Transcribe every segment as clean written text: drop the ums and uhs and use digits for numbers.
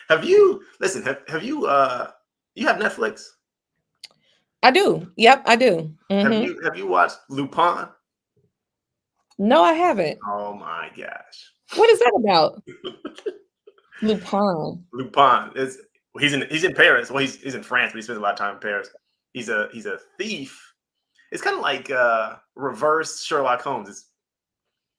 Have you listen? Have you you have Netflix? I do. Yep, I do. Have you watched Lupin? No, I haven't. Oh my gosh. What is that about? Lupin. Lupin is he's in Paris. Well, he's in France, but he spends a lot of time in Paris. He's a thief. It's kind of like reverse Sherlock Holmes.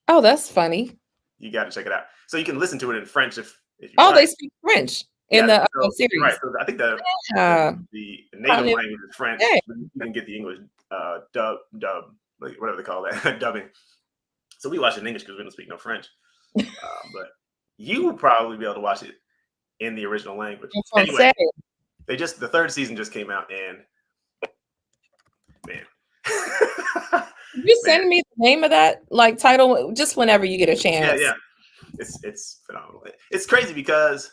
Oh, that's funny. You got to check it out. So you can listen to it in French if you Oh, like. they speak French in Yeah, the so right. series. So I think the, Uh, the I native knew. language is French. Hey. But you can get the English dub, like whatever they call that dubbing. So we watch it in English because we don't speak no French. But you will probably be able to watch it in the original language. That's on Anyway, set. the third season just came out, and man, You man, send me the name of that like title just whenever you get a yeah, chance. yeah, it's phenomenal. It's crazy because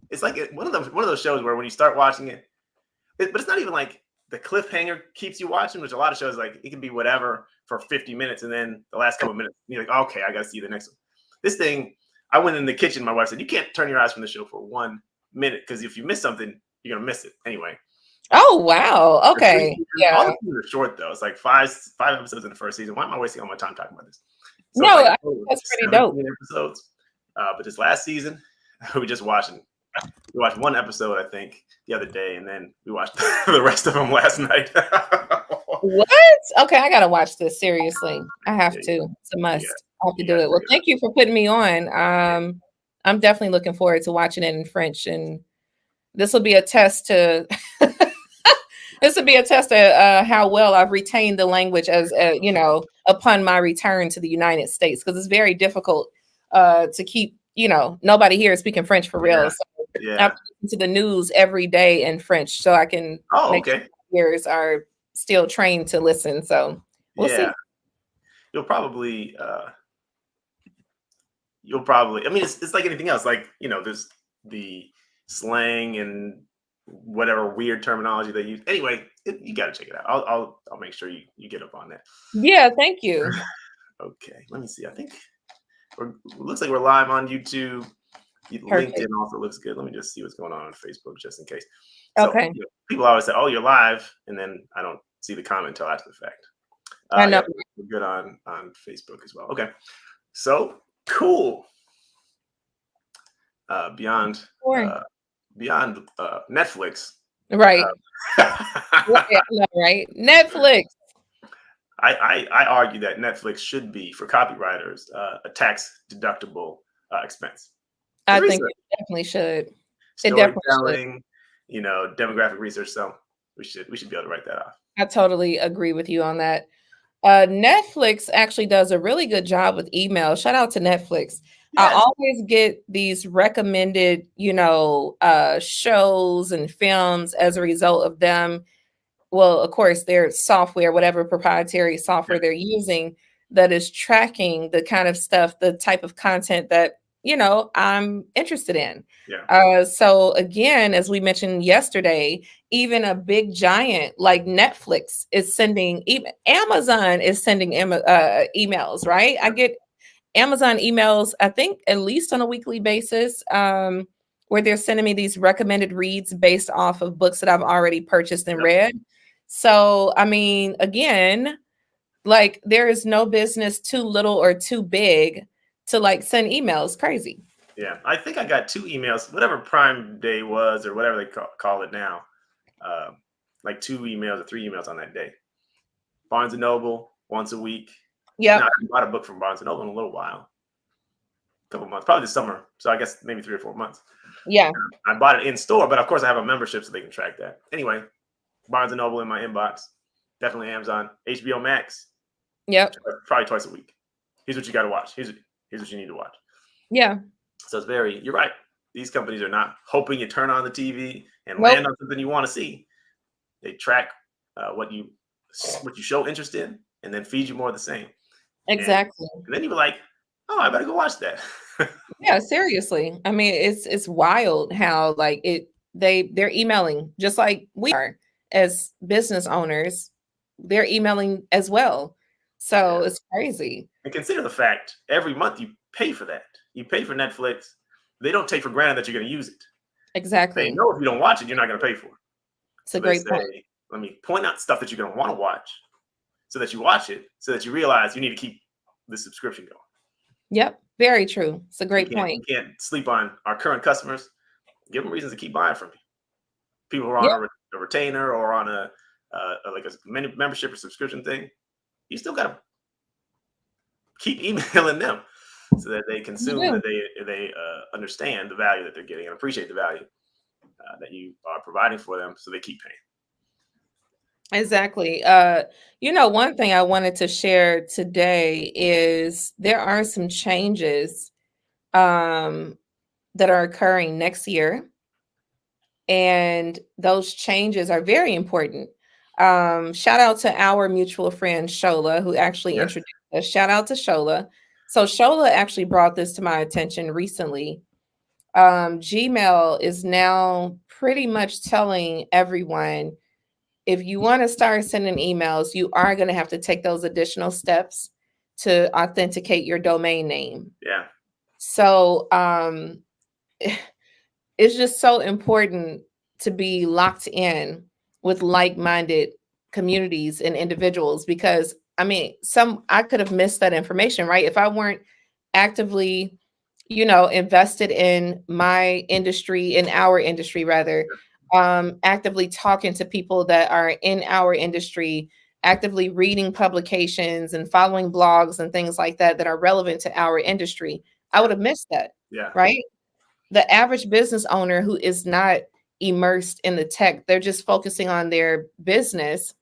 it's like one of those shows where when you start watching it, but it's not even like the cliffhanger keeps you watching, which a lot of shows like it can be whatever for 50 minutes, and then the last couple of minutes you're like, okay, I got to see the next one. This thing, I went in the kitchen. My wife said, you can't turn your eyes from the show for 1 minute because if you miss something, you're gonna miss it anyway. Oh wow. Okay. All Yeah. the seasons are short though. It's like five episodes in the first season. Why am I wasting all my time talking about this? So it's No, like I think that's pretty dope. 17 episodes. But this last season, we just watching. We watched one episode, I think, the other day, and then we watched the rest of them last night. What? Okay, I gotta watch this seriously. I have Yeah, to. It's a you got must. I have to you do got to it. Well, check it thank you for putting me on. I'm definitely looking forward to watching it in French, and this will be a test to this will be a test of how well I've retained the language as upon my return to the United States, because it's very difficult to keep. Nobody here is speaking French for real. Yeah, So I have yeah. to listen to the news every day in French so I can Oh, make sure okay. my ears are still trained to listen. So we'll Yeah, see. you'll probably. I mean, it's like anything else. Like there's the slang and whatever weird terminology they use. Anyway, you got to check it out. I'll make sure you get up on that. Yeah, thank you. Okay, let me see. I think looks like we're live on YouTube. LinkedIn Perfect. also looks good. Let me just see what's going on Facebook just in case. So Okay. people always say, "Oh, you're live," and then I don't see the comment until after the fact. I know. Yeah, we're good on Facebook as well. Okay, so cool. Beyond Sure. uh, beyond Netflix. Right. Right. I, I know, right. Netflix. I argue that Netflix should be for copywriters a tax deductible expense. I It's think research, it definitely should. It definitely should. storytelling, demographic research. So we should be able to write that off. I totally agree with you on that. Netflix actually does a really good job with email. Shout out to Netflix. I Yes. always get these recommended, shows and films as a result of them. Well, of course, their software, whatever proprietary Yeah. software they're using, that is tracking the kind of stuff, the type of content that, I'm interested in. Yeah. So again, as we mentioned yesterday, even a big giant like Netflix is sending, even Amazon is sending emails, right? I get Amazon emails, I think at least on a weekly basis, where they're sending me these recommended reads based off of books that I've already purchased and Yep. read. So, I mean, again, like there is no business too little or too big to like send emails. Crazy. Yeah. I think I got 2 emails, whatever Prime Day was, or whatever they call it now. Uh, like 2 emails or 3 emails on that day. Barnes and Noble once a week. Now I Yep. haven't bought a book from Barnes and Noble in a little while, a couple months, probably this summer. So I guess maybe 3 or 4 months. Yeah. I bought it in store, but of course I have a membership so they can track that. Anyway, Barnes and Noble in my inbox. Definitely Amazon. HBO Max, Yep. probably twice a week. Here's what you got to watch. Here's what you need to watch. Yeah. So you're right. These companies are not hoping you turn on the TV and Nope. land on something you want to see. They track what you show interest in, and then feed you more of the same. Exactly. And then you were like, oh, I better go watch that. Yeah, seriously. I mean, it's wild how like they're emailing just like we are as business owners. They're emailing as well. So Yeah. it's crazy. And consider the fact every month you pay for that. You pay for Netflix. They don't take for granted that you're going to use it. They Exactly. know if you don't watch it, you're not going to pay for it. It's a So they great point. say, let me point out stuff that you're going to want to watch so that you watch it, so that you realize you need to keep the subscription going. Yep. Very true. It's a We great can't point. we can't sleep on our current customers. Give them reasons to keep buying from you. People who are on Yep. a retainer or on a like a membership or subscription thing, you still got to keep emailing them so that they You consume, do. that they understand the value that they're getting and appreciate the value that you are providing for them, so they keep paying. Exactly. One thing I wanted to share today is there are some changes um, that are occurring next year, and those changes are very important. Shout out to our mutual friend Shola, who actually Yes. introduced us. Shout out to Shola. So Shola actually brought this to my attention recently. Gmail is now pretty much telling everyone, if you want to start sending emails, you are going to have to take those additional steps to authenticate your domain name. Yeah. So it's just so important to be locked in with like-minded communities and individuals, because I mean, I could have missed that information, right? If I weren't actively, invested in my industry, in our industry rather, actively talking to people that are in our industry, actively reading publications and following blogs and things like that that are relevant to our industry, I Yeah. would have missed that, Yeah. right? The average business owner who is not immersed in the tech, they're just focusing on their business,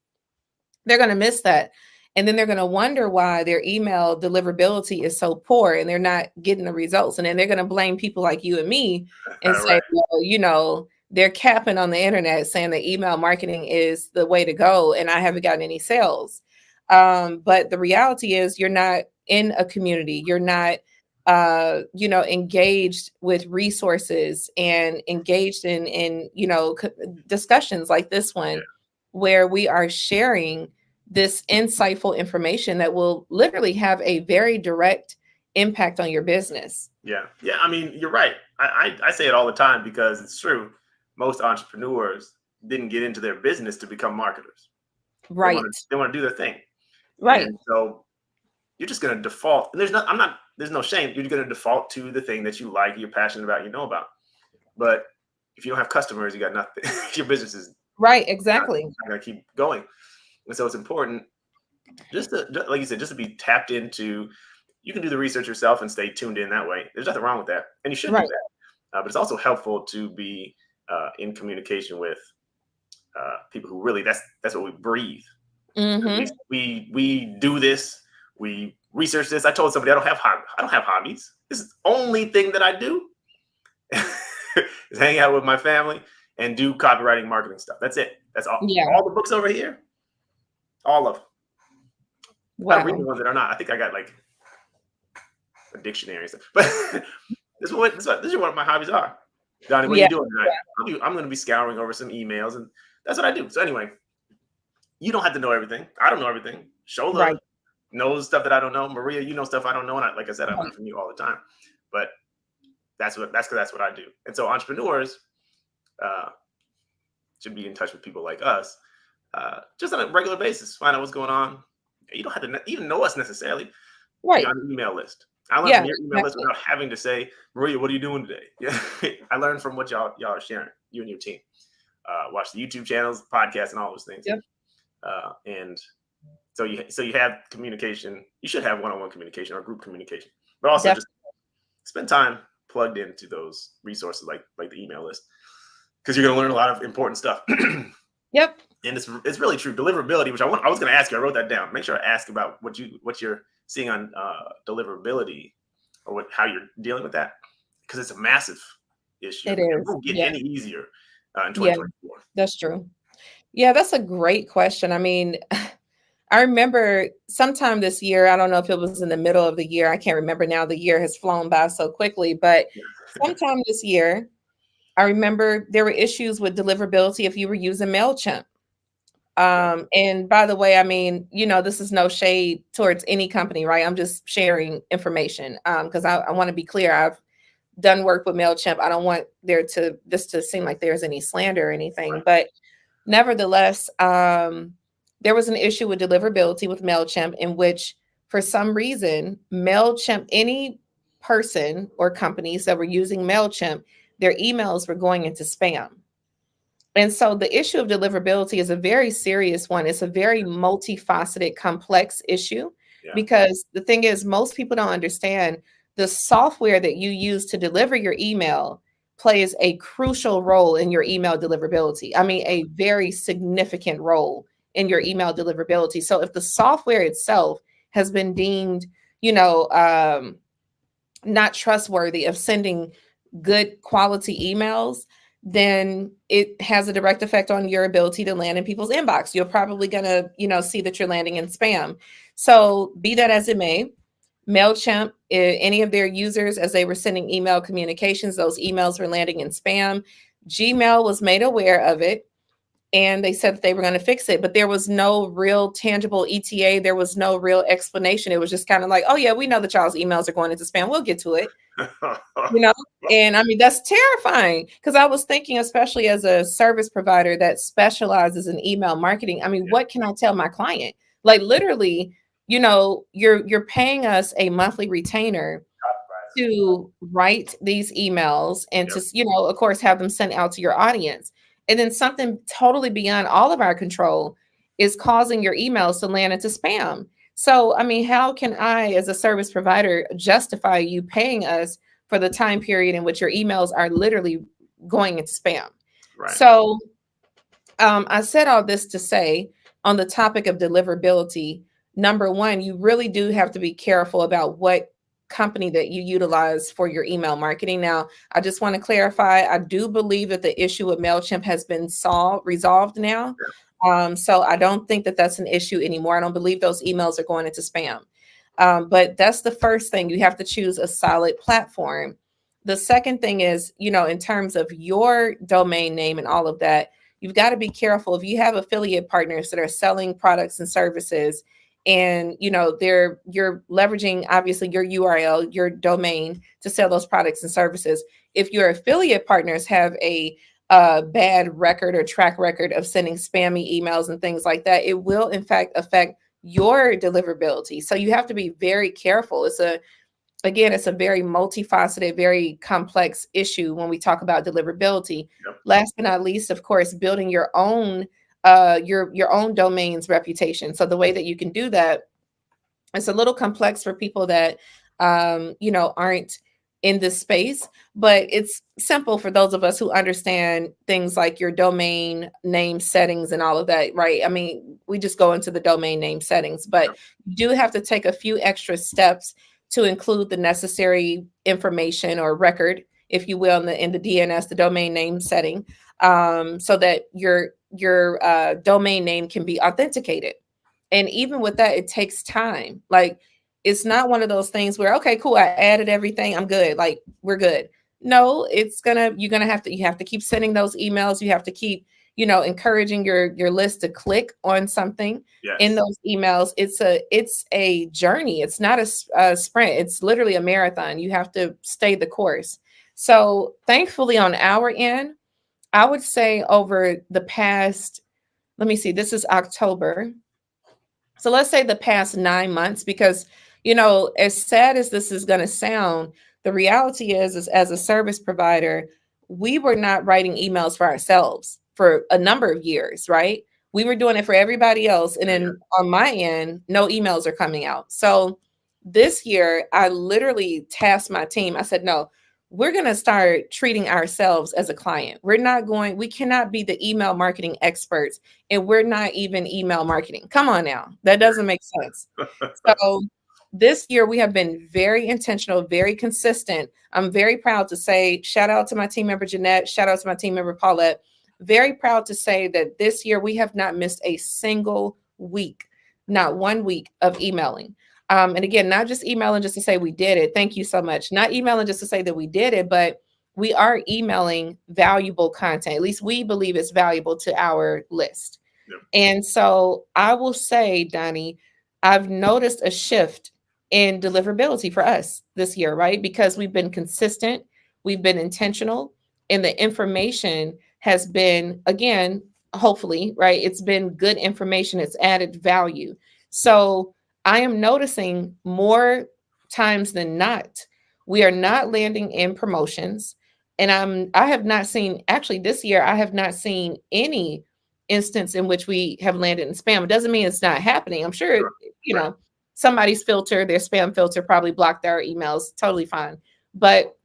they're going to miss that. And then they're going to wonder why their email deliverability is so poor and they're not getting the results. And then they're going to blame people like you and me and say, Right. well, they're capping on the internet saying that email marketing is the way to go and I haven't gotten any sales. But the reality is you're not in a community. You're not engaged with resources and engaged in discussions like this Yeah. one, where we are sharing this insightful information that will literally have a very direct impact on your business. Yeah. Yeah. I mean, you're right. I say it all the time because it's true. Most entrepreneurs didn't get into their business to become marketers. They want Right. to they want to do their thing. Right. And so you're just going to default. And there's no shame. You're going to default to the thing that you like, you're passionate about, you know about. But if you don't have customers, you got nothing. Your business is Right. not, Exactly. not going to keep going. And so it's important like you said, just to be tapped into. You can do the research yourself and stay tuned in that way. There's nothing wrong with that. And you should do Right. that. But it's also helpful to be in communication with people who really, that's what we breathe. Mm-hmm. We do this. We research this. I told somebody I don't have hobbies. This is the only thing that I do is hang out with my family and do copywriting marketing stuff. That's it. That's all. Yeah. All the books over here, all of them. I don't read the Wow. ones that are not. I think I got like a dictionary and stuff. But this is what my hobbies are. Donnie, what are Yeah. you doing tonight? I'm going to be scouring over some emails, and that's what I do. So anyway, you don't have to know everything. I don't know everything. Shola Right. knows stuff that I don't know. Maria, you know stuff I don't know. And like I said, I learn Right. from you all the time. But that's what I do. And so entrepreneurs should be in touch with people like us, just on a regular basis. Find out what's going on. You don't have to even know us necessarily. Be Right. on the email list. I learned Yeah. from your email list Exactly. without having to say, Maria, what are you doing today? Yeah, I learned from what y'all are sharing, you and your team. Watch the YouTube channels, podcasts, and all those things. Yep. And so you have communication. You should have one-on-one communication or group communication, but also Definitely. just spend time plugged into those resources like the email list, because you're going to learn a lot of important stuff. Yep. And it's really true. Deliverability, which I was going to ask you. I wrote that down. Make sure I ask about what you're seeing on deliverability, or how you're dealing with that, because it's a massive issue. It It is. won't get Yeah. any easier in Yeah. 2024. That's true. Yeah, that's a great question. I mean, I remember sometime this year, I don't know if it was in the middle of the year. I can't remember now. The year has flown by so quickly, but sometime this year, I remember there were issues with deliverability if you were using MailChimp. And by the way, I mean, this is no shade towards any company, right? I'm just sharing information because I want to be clear. I've done work with MailChimp. I don't want this to seem like there's any slander or anything, but nevertheless, there was an issue with deliverability with MailChimp in which, for some reason, MailChimp, any person or companies that were using MailChimp, their emails were going into spam. And so the issue of deliverability is a very serious one. It's a very multifaceted, complex issue because the thing is, most people don't understand the software that you use to deliver your email plays a crucial role in your email deliverability. I mean, a very significant role in your email deliverability. So if the software itself has been deemed, not trustworthy of sending good quality emails, then it has a direct effect on your ability to land in people's inbox. You're probably going to, see that you're landing in spam. So be that as it may, MailChimp, any of their users, as they were sending email communications, those emails were landing in spam. Gmail was made aware of it, and they said that they were going to fix it, but there was no real tangible ETA. There was no real explanation. It was just kind of like, oh yeah, we know that y'all's emails are going into spam. We'll get to it. And I mean, that's terrifying because I was thinking, especially as a service provider that specializes in email marketing, I mean, what can I tell my client? Like literally, you're paying us a monthly retainer to write these emails and to, of course, have them sent out to your audience. And then something totally beyond all of our control is causing your emails to land into spam. So, I mean, how can I, as a service provider, justify you paying us for the time period in which your emails are literally going into spam? Right. So, I said all this to say, on the topic of deliverability, number one, you really do have to be careful about what company that you utilize for your email marketing. Now, I just want to clarify, I do believe that the issue with MailChimp has been resolved now. So I don't think that that's an issue anymore. I don't believe those emails are going into spam. But that's the first thing. You have to choose a solid platform. The second thing is, in terms of your domain name and all of that, you've got to be careful. If you have affiliate partners that are selling products and services, and you're leveraging obviously your URL, your domain to sell those products and services. If your affiliate partners have a bad record or track record of sending spammy emails and things like that, it will in fact affect your deliverability. So you have to be very careful. It's a very multifaceted, very complex issue when we talk about deliverability. Last but not least, of course, building your own domain's reputation. So the way that you can do that, it's a little complex for people that aren't in this space, but it's simple for those of us who understand things like your domain name settings and all of that, right? I mean, we just go into the domain name settings, but you do have to take a few extra steps to include the necessary information or record, if you will, in the DNS, the domain name setting, so that your domain name can be authenticated. And even with that, it takes time. Like, it's not one of those things where, okay, cool, I added everything, I'm good, like we're good. No, you have to keep sending those emails. You have to keep, encouraging your list to click on something in those emails. It's a journey. It's not a sprint. It's literally a marathon. You have to stay the course. So thankfully on our end, I would say over the past, let me see, this is October. So let's say the past 9 months, because, as sad as this is going to sound, the reality is as a service provider, we were not writing emails for ourselves for a number of years, right? We were doing it for everybody else. And then on my end, no emails are coming out. So this year, I literally tasked my team. I said, no, we're going to start treating ourselves as a client. We cannot be the email marketing experts, and we're not even email marketing. Come on now. That doesn't make sense. So this year we have been very intentional, very consistent. I'm very proud to say, shout out to my team member, Jeanette, shout out to my team member, Paulette. Very proud to say that this year we have not missed a single week, not 1 week of emailing. And again, not just emailing just to say we did it. Thank you so much. Not emailing just to say that we did it, but we are emailing valuable content. At least we believe it's valuable to our list. And so I will say, Donnie, I've noticed a shift in deliverability for us this year, right? Because we've been consistent. we've been intentional, and the information has been, again, hopefully, right? It's been good information, it's added value. So I am noticing more times than not, we are not landing in promotions. And I have not seen, actually this year, I have not seen any instance in which we have landed in spam. It doesn't mean it's not happening. I'm sure, Sure. you Right. know, somebody's filter, their spam filter probably blocked their emails. Totally fine. But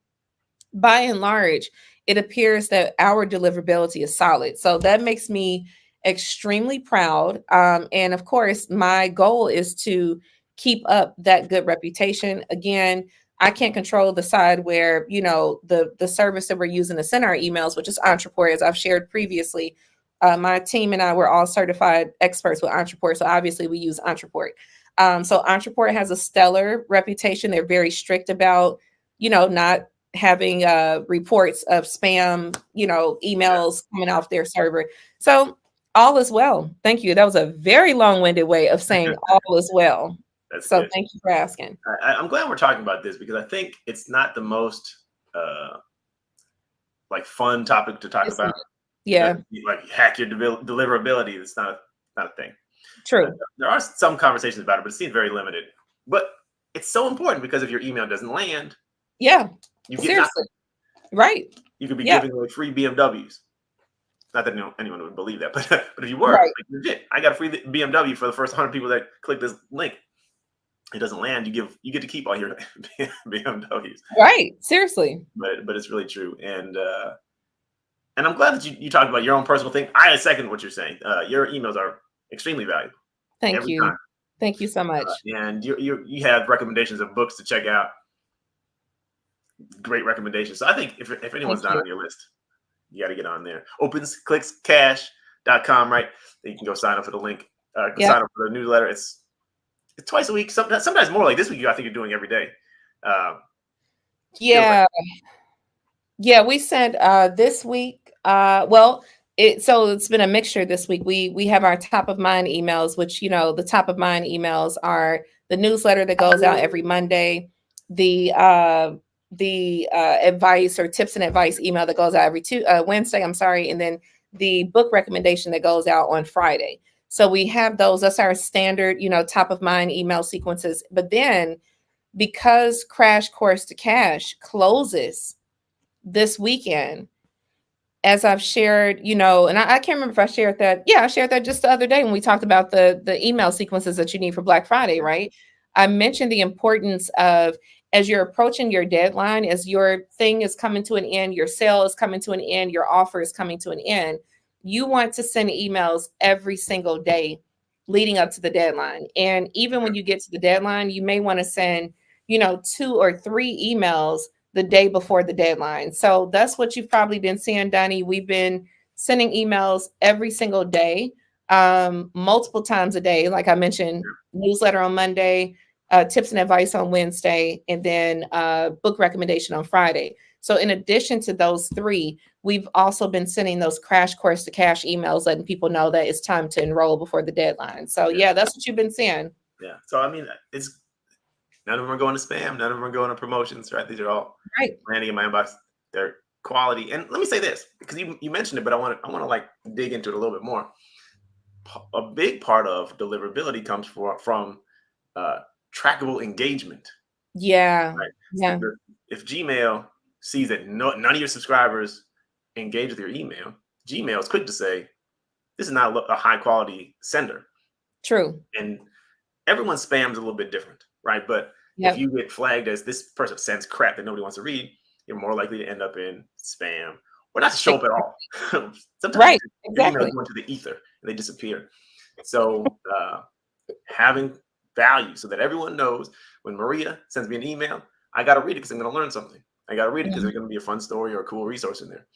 by and large, it appears that our deliverability is solid. So that makes me extremely proud. And of course, my goal is to keep up that good reputation. Again, I can't control the side where, the service that we're using to send our emails, which is Entreport, as I've shared previously. My team and I were all certified experts with Entreport. So obviously we use Entreport. So Entreport has a stellar reputation. They're very strict about, not having reports of spam, Yeah. emails coming off their server. So all is well. Thank you. That was a very long-winded way of saying all is well. That's So good. thank you for asking. I'm glad we're talking about this because I think it's not the most uh, like fun topic to talk It's not. about. Yeah, Like hack your deliverability. It's not a thing. true. There are some conversations about it, but it seems very limited. But it's so important because if your email doesn't land, Yeah, you get nothing. seriously. Right. You could be Yeah, giving away free BMWs. Not that anyone would believe that, but if you were, right. like legit, I got a free BMW for the first 100 people that click this link. It doesn't land. You get to keep all your BMWs. Right. Seriously. But it's really true, and I'm glad that you talked about your own personal thing. I second what you're saying. Your emails are extremely valuable Thank every you. time, Thank you so much. and you have recommendations of books to check out. Great recommendations. So I think if Thank anyone's not you. on your list, you got to get on there. OpensClicksCash.com, right? You can go sign up for the link. Yep. Sign up for the newsletter. It's twice a week. Sometimes more. Like this week, I think you're doing every day. Feels like Yeah. Yeah, we sent this week. Well, it's been a mixture this week. We have our top of mind emails, which the top of mind emails are the newsletter that goes out every Monday, the advice or tips and advice email that goes out every Wednesday. I'm sorry, and then the book recommendation that goes out on Friday. So we have those. That's our standard, top of mind email sequences. But then because Crash Course to Cash closes this weekend, as I've shared, and I can't remember if I shared that. Yeah, I shared that just the other day when we talked about the email sequences that you need for Black Friday, right? I mentioned the importance of, as you're approaching your deadline, as your thing is coming to an end, your sale is coming to an end, your offer is coming to an end, you want to send emails every single day leading up to the deadline. And even when you get to the deadline, you may want to send, 2 or 3 emails the day before the deadline. So that's what you've probably been seeing, Donnie. We've been sending emails every single day, multiple times a day. Like I mentioned, newsletter on Monday, tips and advice on Wednesday, and then book recommendation on Friday. So in addition to those 3, we've also been sending those Crash Course to Cash emails, letting people know that it's time to enroll before the deadline. So yeah, that's what you've been seeing. yeah. So I mean, it's none of them are going to spam. None of them are going to promotions. Right? These are all Right. landing in my inbox. They're quality. And let me say this because you mentioned it, but I want to like dig into it a little bit more. A big part of deliverability comes from uh, trackable engagement. Yeah. Right. So Yeah. if Gmail sees that none of your subscribers engage with your email, Gmail is quick to say this is not a high quality sender, True. and everyone spams a little bit different, right? But if Yep. you get flagged as this person sends crap that nobody wants to read, you're more likely to end up in spam or not to show up at all. Sometimes Right. your emails Exactly. go into the ether and they disappear. So having value so that everyone knows when Maria sends me an email, I got to read it because I'm going to learn something. I got to read it because Mhm. there's going to be a fun story or a cool resource in there.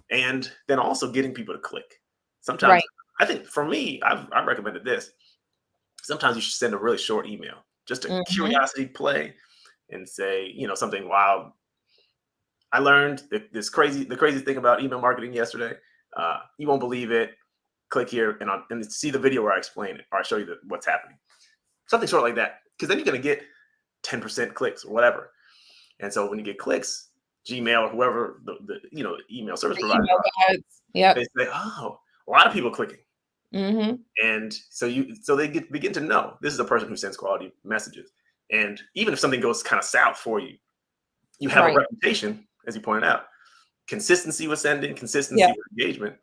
And then also getting people to click. Sometimes Right. I think for me, I've recommended this. Sometimes you should send a really short email, just a Mhm. curiosity play, and say, something wild. I learned the crazy thing about email marketing yesterday. You won't believe it. Click here and see the video where I explain it, or I show you what's happening. Something short like that, because then you're going to get 10% clicks or whatever. And so when you get clicks, Gmail or whoever the email service The providers email are, guides. Yep. they say, oh, a lot of people clicking. Mm-hmm. And so they begin to know this is a person who sends quality messages. And even if something goes kind of south for you, you have a Right. reputation, as you pointed out, consistency with sending, consistency Yeah. with engagement,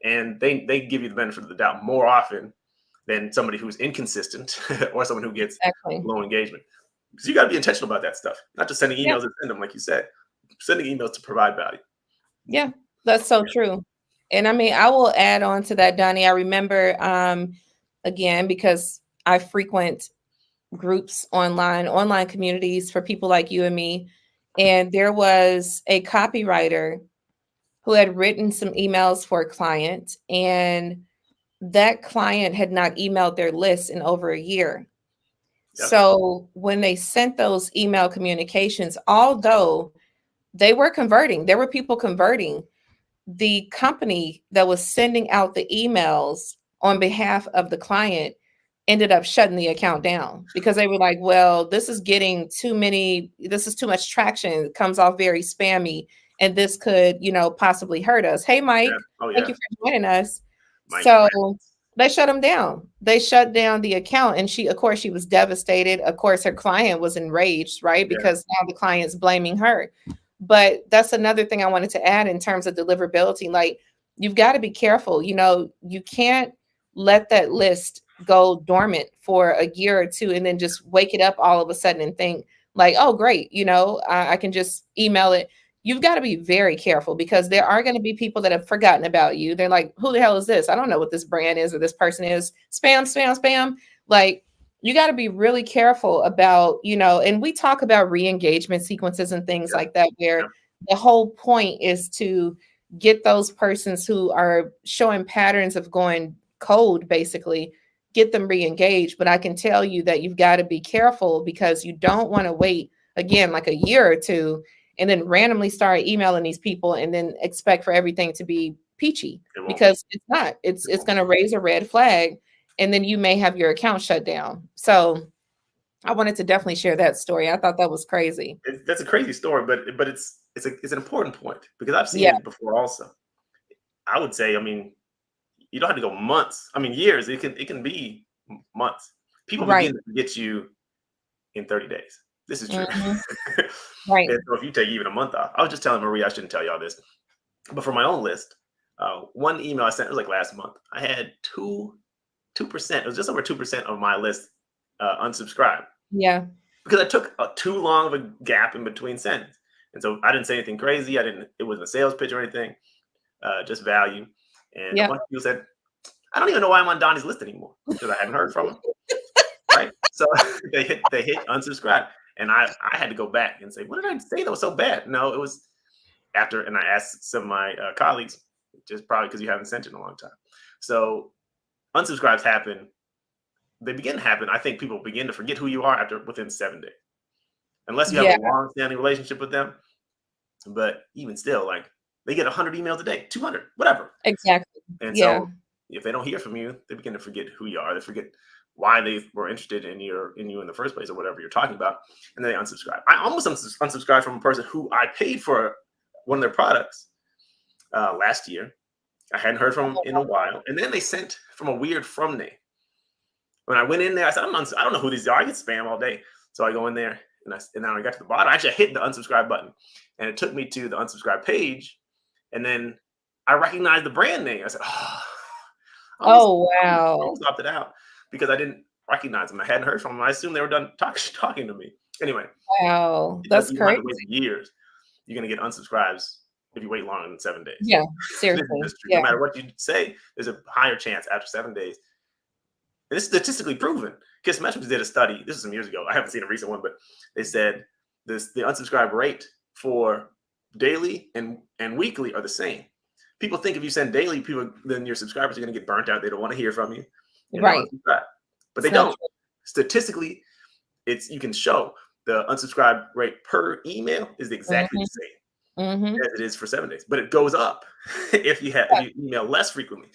and they give you the benefit of the doubt more often than somebody who's inconsistent or someone who gets Exactly. low engagement. Because you got to be intentional about that stuff, not just sending Yeah. emails and send them, like you said, sending emails to provide value. Yeah. That's so true. And I mean, I will add on to that, Donnie. I remember again, because I frequent groups online communities for people like you and me. And there was a copywriter who had written some emails for a client, and that client had not emailed their list in over a year. Yep. So when they sent those email communications, although they were converting, there were people converting, the company that was sending out the emails on behalf of the client ended up shutting the account down because they were like, well, this is getting this is too much traction. It comes off very spammy, and this could, possibly hurt us. Hey, Yeah. Mike, Oh thank yeah. you for joining us. Mike. So they shut him down. They shut down the account. And of course, she was devastated. Of course, her client was enraged, right? Yeah. Because now the client's blaming her. But that's another thing I wanted to add in terms of deliverability. Like, you've got to be careful. You can't let that list go dormant for a year or two and then just wake it up all of a sudden and think like, oh, great, I can just email it. You've got to be very careful because there are going to be people that have forgotten about you. They're like, who the hell is this? I don't know what this brand is or this person is. Spam, spam, spam. Like, you got to be really careful about, and we talk about re-engagement sequences and things like that, where the whole point is to get those persons who are showing patterns of going cold, basically, get them re-engaged. But I can tell you that you've got to be careful because you don't want to wait, again, like a year or two, and then randomly start emailing these people and then expect for everything to be peachy, because it's not. It's going to raise a red flag, and then you may have your account shut down. So I wanted to definitely share that story. I thought that was crazy. That's a crazy story, but it's an important point because I've seen Yeah. it before also. I would say, I mean, you don't have to go months. I mean, years. It can be months. People begin to get you in 30 days. This is true. Right. And so if you take even a month off, I was just telling Maria, I shouldn't tell y'all this, but for my own list, one email I sent, it was like last month, I had 2%. It was just over 2% of my list unsubscribed. Yeah. Because I took too long of a gap in between sends. And so I didn't say anything crazy. It wasn't a sales pitch or anything, just value. And a bunch of people said, I don't even know why I'm on Donnie's list anymore because I haven't heard from him. Right. So they hit unsubscribe. And I had to go back and say, what did I say that was so bad? No, it was after, and I asked some of my colleagues, just probably because you haven't sent it in a long time. So unsubscribes happen. They begin to happen. I think people begin to forget who you are within 7 days, unless you have a long-standing relationship with them. But even still, like, they get 100 emails a day, 200, whatever. Exactly. And so if they don't hear from you, they begin to forget who you are. They forget why they were interested in you in the first place or whatever you're talking about, and then they unsubscribe. I almost unsubscribed from a person who I paid for one of their products last year. I hadn't heard from them in a while, and then they sent from a weird from name. When I went in there, I said, I don't know who these are. I get spam all day. So I go in there, and then I got to the bottom. I actually hit the unsubscribe button, and it took me to the unsubscribe page. And then I recognized the brand name. I said, wow. I almost opted out because I didn't recognize them. I hadn't heard from them. I assumed they were done talking to me. Anyway. Wow. That's crazy. You don't have to wait years. You're going to get unsubscribes if you wait longer than 7 days. Yeah, seriously. No matter what you say, there's a higher chance after 7 days. And it's statistically proven. Kissmetrics did a study. This is some years ago. I haven't seen a recent one, but they said the unsubscribe rate for daily and weekly are the same. People think if you send daily, then your subscribers are going to get burnt out. They don't want to hear from you. Right. But they don't. Statistically, you can show the unsubscribe rate per email is exactly the same as it is for 7 days. But it goes up if you email less frequently.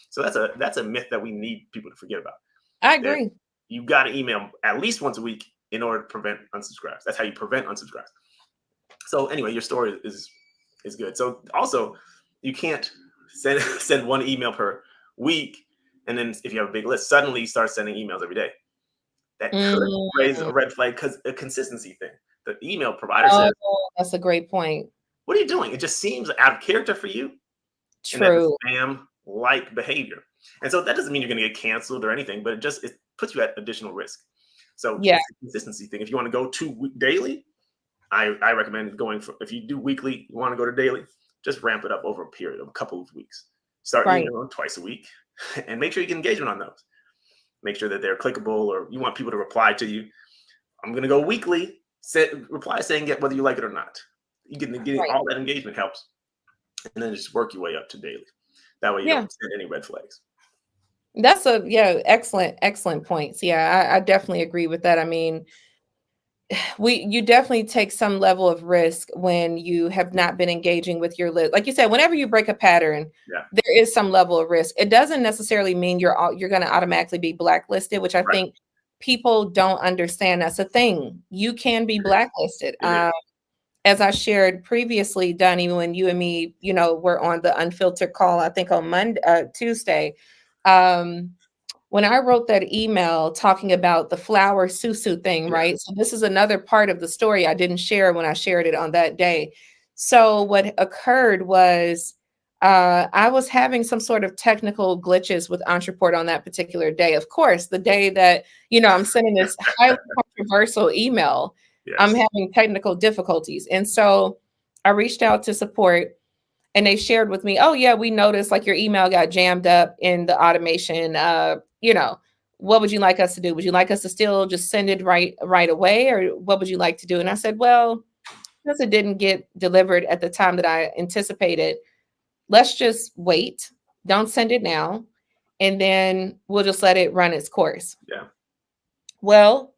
So that's a myth that we need people to forget about. I agree. You've got to email at least once a week in order to prevent unsubscribes. That's how you prevent unsubscribes. So anyway, your story is good. So also, you can't send one email per week, and then if you have a big list, suddenly start sending emails every day. That could raise Mm. a red flag because a consistency thing. The email provider Oh, says, that's a great point. "What are you doing? It just seems out of character for you," and that's a True. spam-like behavior. And so that doesn't mean you're going to get canceled or anything, but it puts you at additional risk. So Yeah. it's a consistency thing. If you want to go to daily, I recommend going for, if you do weekly, you want to go to daily, just ramp it up over a period of a couple of weeks. Start Right. emailing twice a week and make sure you get engagement on those. Make sure that they're clickable or you want people to reply to you. I'm going to go weekly, reply saying whether you like it or not. You getting Right. all that engagement helps. And then just work your way up to daily. That way you Yeah. don't send any red flags. That's excellent points. Yeah, I definitely agree with that. I mean, you definitely take some level of risk when you have not been engaging with your list. Like you said, whenever you break a pattern, Yeah. there is some level of risk. It doesn't necessarily mean you're going to automatically be blacklisted, which I Right. think people don't understand. That's a thing. You can be blacklisted. As I shared previously, Donnie, when you and me, were on the Unfiltered call, I think on Tuesday. When I wrote that email talking about the flower susu thing, Yeah. right? So this is another part of the story I didn't share when I shared it on that day. So what occurred was I was having some sort of technical glitches with Entreport on that particular day. Of course, the day that, I'm sending this highly controversial email, I'm Yes. having technical difficulties. And so I reached out to support and they shared with me, oh yeah, we noticed like your email got jammed up in the automation. What would you like us to do? Would you like us to still just send it right away, or what would you like to do? And I said, well, because it didn't get delivered at the time that I anticipated, let's just wait. Don't send it now, and then we'll just let it run its course. Yeah. Well,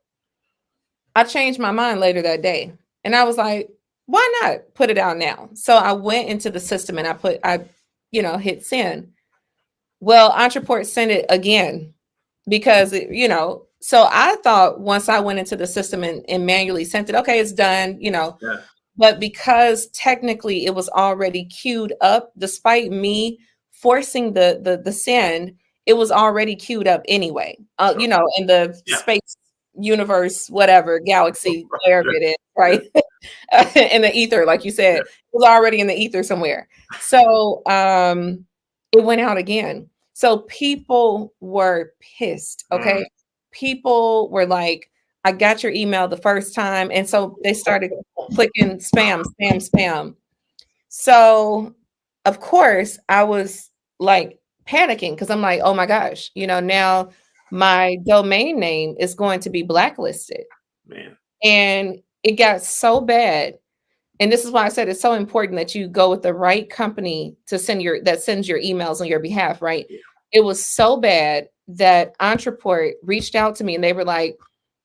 I changed my mind later that day, and I was like, why not put it out now? So I went into the system and I hit send. Well, Entreport sent it again because so I thought once I went into the system and manually sent it, okay, it's done, Yeah. but because technically it was already queued up, despite me forcing the send, it was already queued up anyway. Sure. In the Yeah. space universe, whatever, galaxy, wherever it is, right? In the ether, like you said, Yeah. it was already in the ether somewhere. So it went out again. So people were pissed. Okay. People were like, I got your email the first time. And so they started clicking spam, spam, spam. So of course I was like panicking because I'm like, oh my gosh, now my domain name is going to be blacklisted. Man. And it got so bad. And this is why I said it's so important that you go with the right company to sends your emails on your behalf, right? Yeah. It was so bad that Entreport reached out to me and they were like,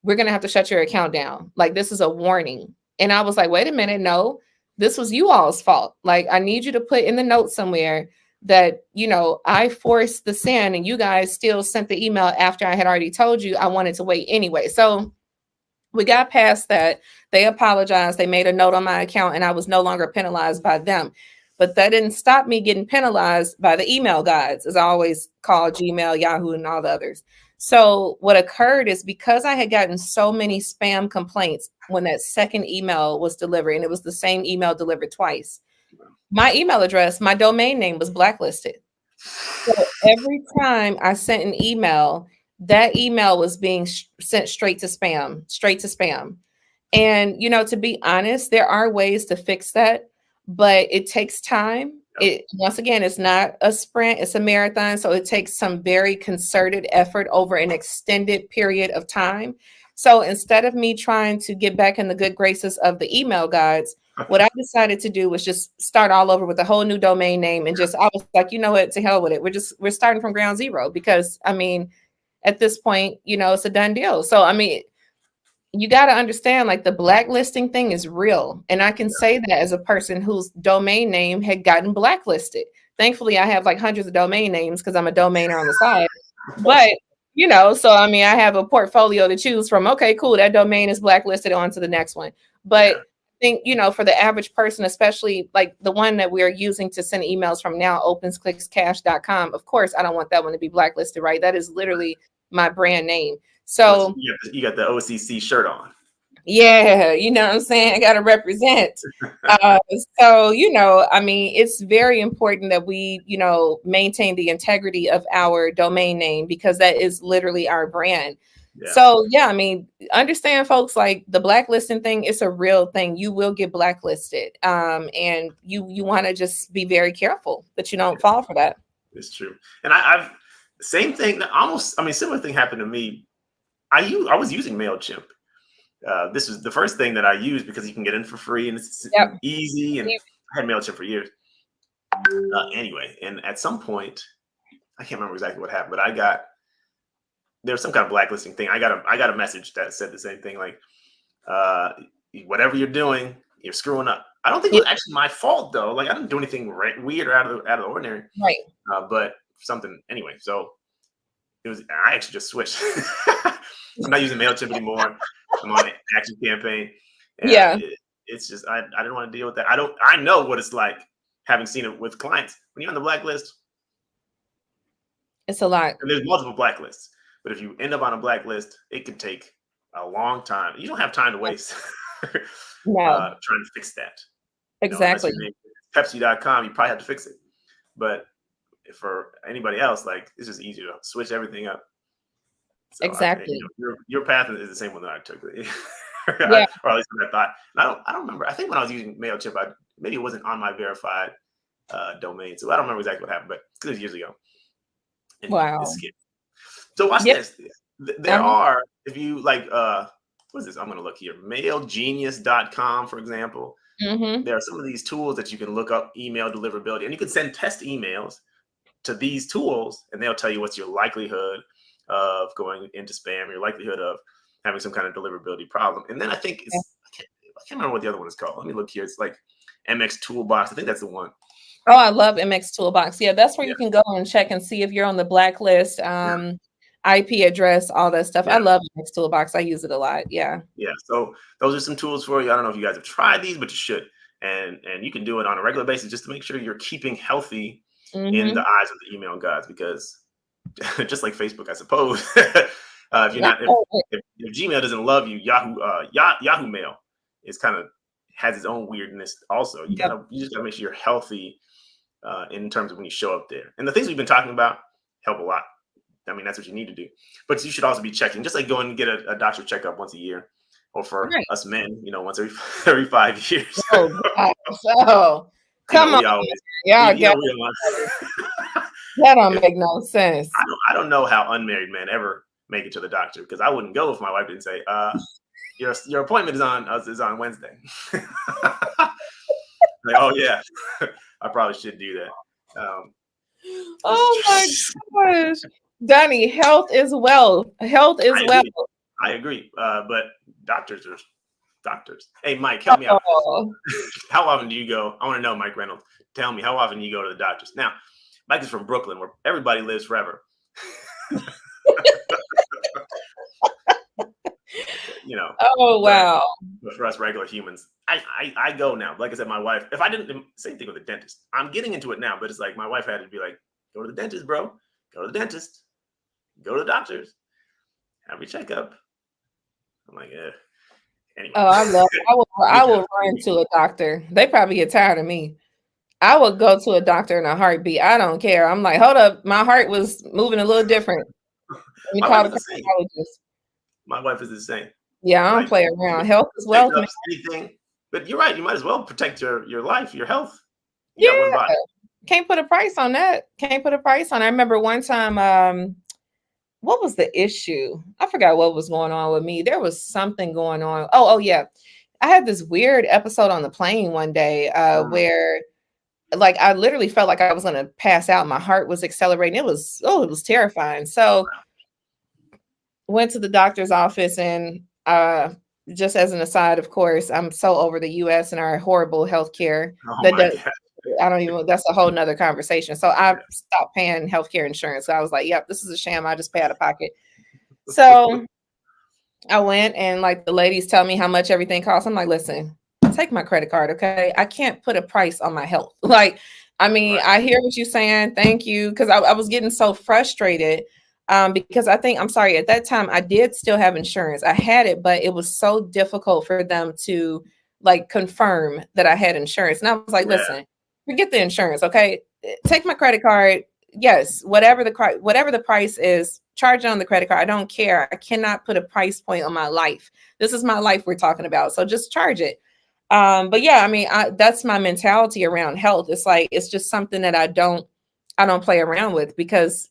we're going to have to shut your account down. Like, this is a warning. And I was like, wait a minute. No, this was you all's fault. Like, I need you to put in the note somewhere that, I forced the send and you guys still sent the email after I had already told you I wanted to wait anyway. So we got past that. They apologized. They made a note on my account and I was no longer penalized by them. But that didn't stop me getting penalized by the email gods, as I always call Gmail, Yahoo, and all the others. So what occurred is because I had gotten so many spam complaints when that second email was delivered, and it was the same email delivered twice, my email address, my domain name was blacklisted. So every time I sent an email, that email was being sent straight to spam. And, to be honest, there are ways to fix that, but it takes time. Once again, it's not a sprint, it's a marathon. So it takes some very concerted effort over an extended period of time. So instead of me trying to get back in the good graces of the email gods, what I decided to do was just start all over with a whole new domain name and I was like, you know what, to hell with it. We're starting from ground zero because at this point, it's a done deal. So you got to understand, like, the blacklisting thing is real. And I can say that as a person whose domain name had gotten blacklisted. Thankfully, I have like hundreds of domain names because I'm a domainer on the side. But, so I have a portfolio to choose from. Okay, cool. That domain is blacklisted, on to the next one. But think, for the average person, especially like the one that we're using to send emails from now, opensclickscash.com. Of course, I don't want that one to be blacklisted, right? That is literally my brand name. So you got the OCC shirt on. yeah, you know what I'm saying? I got to represent. So, I mean, it's very important that we, maintain the integrity of our domain name, because that is literally our brand. Yeah. So, yeah, I mean, understand, folks, like the blacklisting thing, it's a real thing. You will get blacklisted. And you want to just be very careful that you don't fall for that. It's true. And I've same thing, similar thing happened to me. I was using MailChimp. This was the first thing that I used because you can get in for free and it's easy. And I had MailChimp for years. Anyway, and at some point, I can't remember exactly what happened, but there was some kind of blacklisting thing. I got a message that said the same thing, like, whatever you're doing, you're screwing up. I don't think it was actually my fault though. Like I didn't do anything weird or out of the ordinary. Right. But something anyway. So I actually just switched. I'm not using MailChimp anymore. I'm on Action Campaign. And it's just I didn't want to deal with that. I know what it's like, having seen it with clients. When you're on the blacklist, it's a lot. And there's multiple blacklists. But if you end up on a blacklist, it can take a long time. You don't have time to waste trying to fix that. Exactly. Pepsi.com, you probably have to fix it. But for anybody else, like, it's just easier to switch everything up. So exactly. Your path is the same one that I took. Or at least what I thought. And I don't remember. I think when I was using MailChimp, maybe it wasn't on my verified domain. So I don't remember exactly what happened, but it was years ago. And wow. So watch this. There are, if you like, what is this? I'm going to look here. Mailgenius.com, for example. Mm-hmm. There are some of these tools that you can look up email deliverability, and you can send test emails to these tools, and they'll tell you what's your likelihood of going into spam, your likelihood of having some kind of deliverability problem. And then I think I can't remember what the other one is called. Let me look here. It's like MX Toolbox. I think that's the one. Oh, I love MX Toolbox. Yeah, that's where you can go and check and see if you're on the blacklist, IP address, all that stuff. I love MX Toolbox. I use it a lot. Yeah. Yeah. So those are some tools for you. I don't know if you guys have tried these, but you should. And you can do it on a regular basis just to make sure you're keeping healthy in the eyes of the email gods, because just like Facebook, I suppose, if Gmail doesn't love you, Yahoo Mail is kind of has its own weirdness also. You just gotta make sure you're healthy in terms of when you show up there. And the things we've been talking about help a lot. I mean, that's what you need to do. But you should also be checking, just like going and get a doctor checkup once a year, or for us men, once every 5 years. So come on, that don't make no sense. I don't know how unmarried men ever make it to the doctor, because I wouldn't go if my wife didn't say, your appointment is on Wednesday. Like, oh yeah, I probably should do that. Oh my gosh, Donnie, health is wealth. Health is wealth. I agree. But doctors are doctors. Hey, Mike, help me out. How often do you go? I want to know, Mike Reynolds. Tell me, how often you go to the doctors? Now, Mike is from Brooklyn, where everybody lives forever. Oh wow. But for us regular humans, I go now. Like I said, my wife, if I didn't, same thing with the dentist. I'm getting into it now, but it's like my wife had to be like, go to the dentist, bro. Go to the dentist. Go to the doctors. Have your checkup. I'm like, yeah. Anyway. Oh, I will run to a doctor. They probably get tired of me. I would go to a doctor in a heartbeat. I don't care. I'm like, hold up, my heart was moving a little different. Let me call the cardiologist. My wife is the same. Yeah, I don't play around. Health is wealth. Anything, but you're right. You might as well protect your life, your health. Can't put a price on that. I remember one time, what was the issue? I forgot what was going on with me. There was something going on. Oh yeah. I had this weird episode on the plane one day where like I literally felt like I was going to pass out. My heart was accelerating. It was terrifying. So went to the doctor's office, and just as an aside, of course, I'm so over the US and our horrible healthcare. That's a whole nother conversation. So I stopped paying healthcare insurance. So I was like, yep, this is a sham. I just pay out of pocket. So I went, and like the ladies tell me how much everything costs. I'm like, listen, take my credit card. Okay. I can't put a price on my health. Like, I mean, Right. I hear what you're saying. Thank you. Cause I was getting so frustrated. Because I think, I'm sorry, at that time I did still have insurance. I had it, but it was so difficult for them to like confirm that I had insurance. And I was like, Yeah. listen, forget the insurance. Okay. Take my credit card. Yes. Whatever the price is, charge it on the credit card. I don't care. I cannot put a price point on my life. This is my life we're talking about. So just charge it. But yeah, I mean, that's my mentality around health. It's like it's just something that I don't play around with, because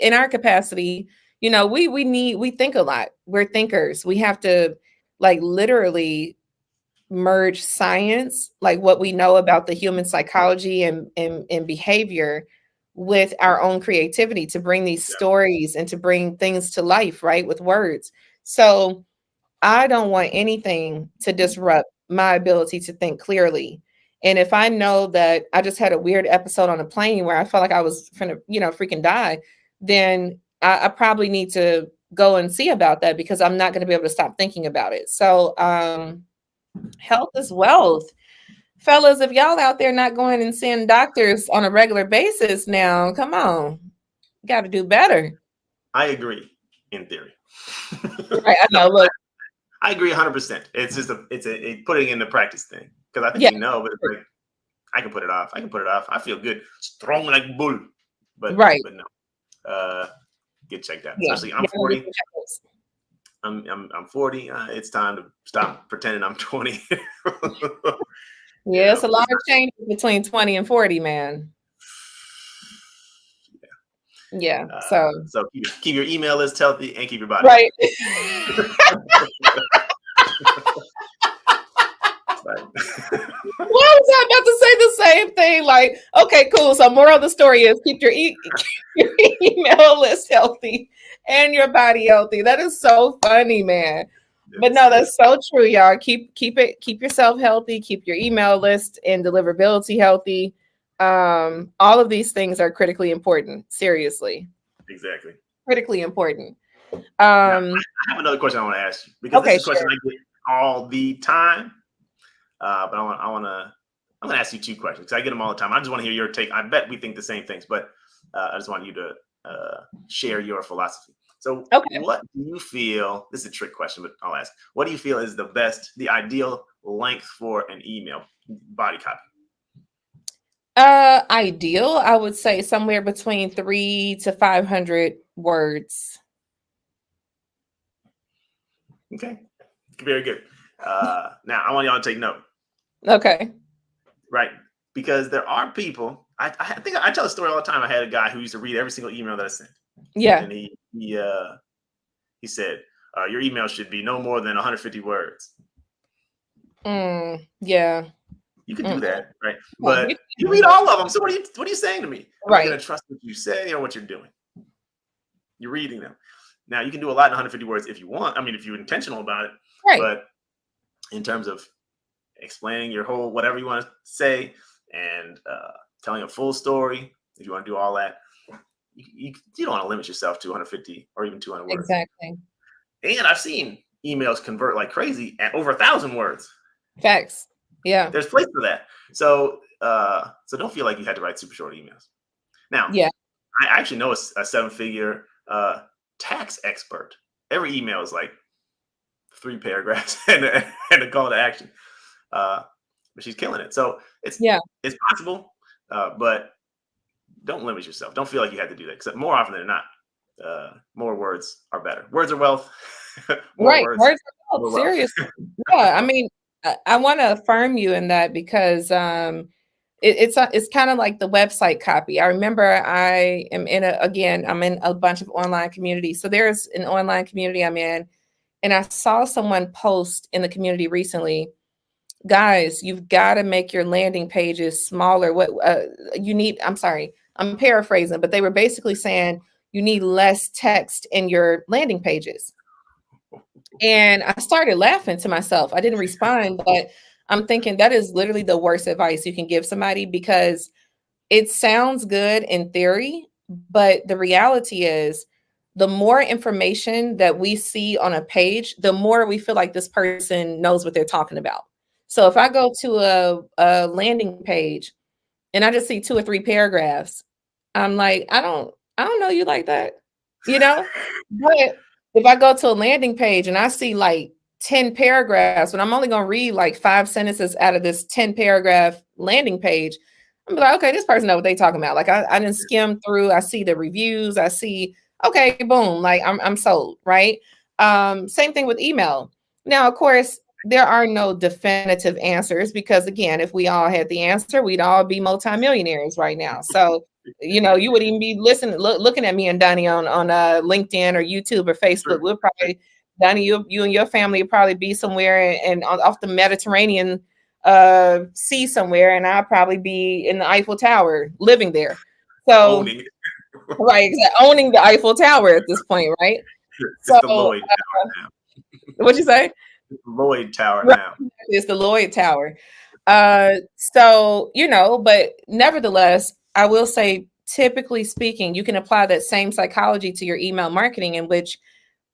in our capacity, we think a lot. We're thinkers. We have to like literally merge science, like what we know about the human psychology and behavior, with our own creativity to bring these Yeah. stories and to bring things to life, right? With words. So I don't want anything to disrupt my ability to think clearly. And if I know that I just had a weird episode on a plane where I felt like I was finna, freaking die, then I probably need to go and see about that, because I'm not going to be able to stop thinking about it. So, health is wealth. Fellas, if y'all out there not going and seeing doctors on a regular basis now, come on. You got to do better. I agree in theory. Right. I No, know. Look, I agree 100%. It's just a putting in the practice thing, because I think yeah, we know, but it's like I can put it off. I can put it off. I feel good, strong like bull, but right. no. Uh, get checked out. Yeah. Especially I'm Yeah, 40. I'm 40. It's time to stop pretending I'm 20. yeah, it's a lot of changes between 20 and 40, man. Yeah. So So keep your email list healthy and keep your body right. healthy. Why was I about to say the same thing? Like, okay, cool. So moral of the story is keep your, your email list healthy and your body healthy. That is so funny, man. But no, that's so true, y'all. Keep yourself healthy, keep your email list and deliverability healthy. All of these things are critically important. Seriously. Exactly. Critically important. Now, I have another question I want to ask you, because this Okay, is a question sure. I get all the time. But I'm gonna ask you two questions, because I get them all the time. I just want to hear your take. I bet we think the same things, but I just want you to share your philosophy. So, Okay. what do you feel? This is a trick question, but I'll ask. What do you feel is the ideal length for an email body copy? Ideal, I would say somewhere between 300 to 500 words. Okay, very good. Now I want y'all to take note, Okay. right? Because there are people. I think I tell a story all the time. I had a guy who used to read every single email that I sent, Yeah. and he said, "Your email should be no more than 150 words." Yeah. You can do that, right? Yeah, But you read all of them. So what are you saying to me? Am I going right. to trust what you say or what you're doing? You're reading them. Now you can do a lot in 150 words if you want. I mean, if you're intentional about it. Right. But in terms of explaining your whole whatever you want to say and telling a full story, if you want to do all that, you don't want to limit yourself to 150 or even 200 words. Exactly. And I've seen emails convert like crazy at over 1,000 words. Facts. Yeah. There's place for that. So don't feel like you had to write super short emails. Now, Yeah. I actually know a 7-figure tax expert. Every email is like 3 paragraphs and a call to action. But she's killing it. So it's possible, but don't limit yourself. Don't feel like you have to do that, because more often than not, more words are better. Words are wealth. More Right. words. Words are More wealth. wealth. Seriously. Yeah. I mean, I want to affirm you in that, because it's kind of like the website copy. I remember I'm in a bunch of online communities. So there's an online community I'm in, and I saw someone post in the community recently, guys, you've got to make your landing pages smaller. What you need, I'm sorry, I'm paraphrasing, but they were basically saying you need less text in your landing pages. And I started laughing to myself. I didn't respond, but I'm thinking that is literally the worst advice you can give somebody, because it sounds good in theory, but the reality is the more information that we see on a page, the more we feel like this person knows what they're talking about. So if I go to a landing page and I just see 2 or 3 paragraphs, I'm like, I don't know you like that, you know? But if I go to a landing page and I see like 10 paragraphs, but I'm only gonna read like 5 sentences out of this 10 paragraph landing page, I'm like, okay, this person know what they talking about. Like I didn't skim through, I see the reviews, I see, okay, boom, like I'm sold, right? Same thing with email. Now, of course, there are no definitive answers because again, if we all had the answer, we'd all be multimillionaires right now. So, you wouldn't even be listening, looking at me and Donnie on LinkedIn or YouTube or Facebook. True. We'll probably, Donnie, you and your family would probably be somewhere and off the Mediterranean sea somewhere, and I'll probably be in the Eiffel Tower living there. So, Owning it. right, owning the Eiffel Tower at this point, right? It's So, the Lloyd Tower now. what'd you say? It's the Lloyd Tower Right, now. it's the Lloyd Tower. So, but nevertheless, I will say, typically speaking, you can apply that same psychology to your email marketing, in which,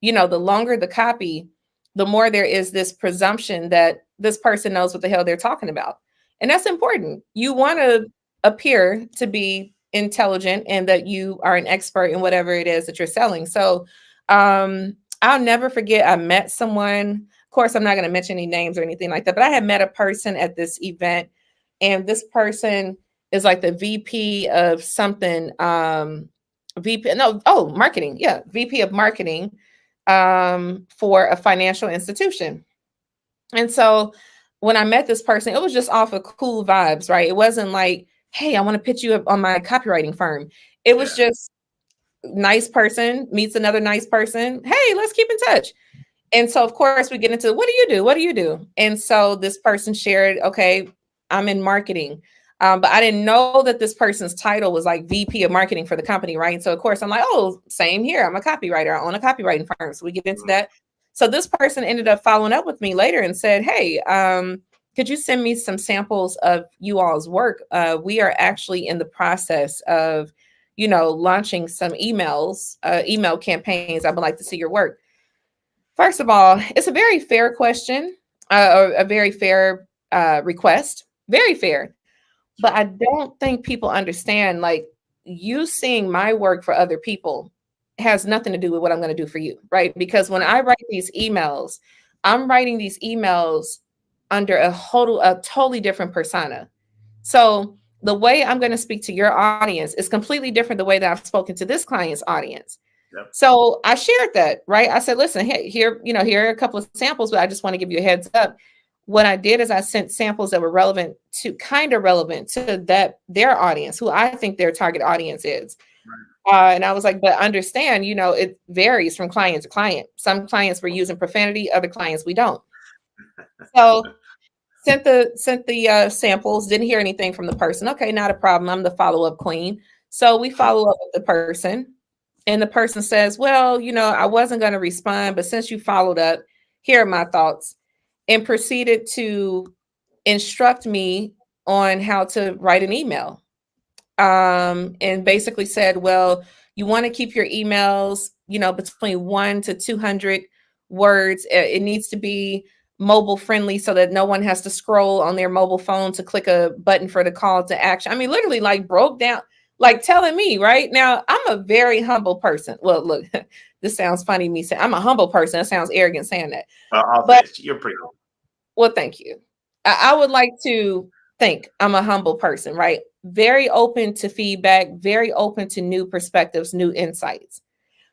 the longer the copy, the more there is this presumption that this person knows what the hell they're talking about. And that's important. You want to appear to be intelligent and that you are an expert in whatever it is that you're selling. So, I'll never forget, I met someone. Of course, I'm not going to mention any names or anything like that, but I had met a person at this event, and this person is like the VP of something. VP, no, oh, marketing. Yeah, VP of marketing for a financial institution. And so when I met this person, it was just off of cool vibes, right? It wasn't like, hey, I want to pitch you up on my copywriting firm. It was Yeah. just nice person meets another nice person. Hey, let's keep in touch. And so, of course, we get into what do you do? What do you do? And so this person shared, okay, I'm in marketing. But I didn't know that this person's title was like VP of marketing for the company, right? So, of course, I'm like, oh, same here. I'm a copywriter. I own a copywriting firm. So we get into that. So this person ended up following up with me later and said, hey, could you send me some samples of you all's work? We are actually in the process of, launching some email campaigns. I would like to see your work. First of all, it's a very fair question, or a very fair request, very fair. But I don't think people understand, like, you seeing my work for other people has nothing to do with what I'm going to do for you, right? Because when I write these emails, I'm writing these emails under a totally different persona. So the way I'm going to speak to your audience is completely different the way that I've spoken to this client's audience. Yep. So I shared that, right? I said, listen, hey, here are a couple of samples, but I just want to give you a heads up. What I did is I sent samples that were relevant to their audience, who I think their target audience is. And I was like, but understand, it varies from client to client. Some clients were using profanity, other clients we don't. So sent the samples, didn't hear anything from the person. Okay, not a problem. I'm the follow-up queen. So we follow up with the person. And the person says, well, I wasn't going to respond, but since you followed up, here are my thoughts, and proceeded to instruct me on how to write an email. And basically said, well, you want to keep your emails, between 1 to 200 words. It needs to be mobile friendly so that no one has to scroll on their mobile phone to click a button for the call to action. I mean, literally like broke down, like telling me right now, I'm a very humble person. Well, look, this sounds funny, me saying I'm a humble person. It sounds arrogant saying that. But You're pretty humble. well, thank you. I would like to think I'm a humble person, right? Very open to feedback, very open to new perspectives, new insights.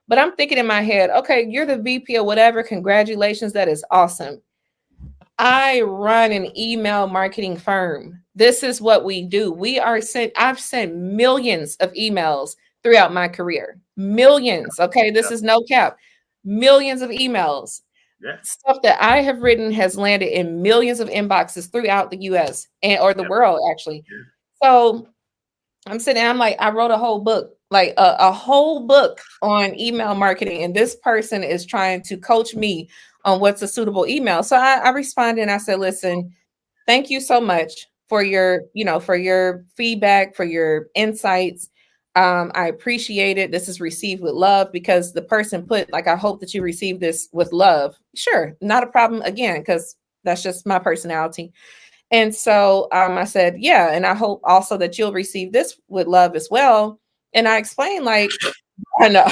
But I'm thinking in my head, okay, you're the VP or whatever. Congratulations. That is awesome. I run an email marketing firm. This is what we do. I've sent millions of emails throughout my career. Millions. Okay. This is no cap. Millions of emails. Yeah. Stuff that I have written has landed in millions of inboxes throughout the US or the world, actually. Yeah. So I'm sitting, I'm like, I wrote a whole book, like a whole book on email marketing. And this person is trying to coach me on what's a suitable email. So I responded and I said, listen, thank you so much for your feedback, for your insights. I appreciate it. This is received with love, because the person put, like, I hope that you receive this with love. Sure, not a problem again, because That's just my personality. And so I said, yeah, and I hope also that you'll receive this with love as well. And I explained, like, I know,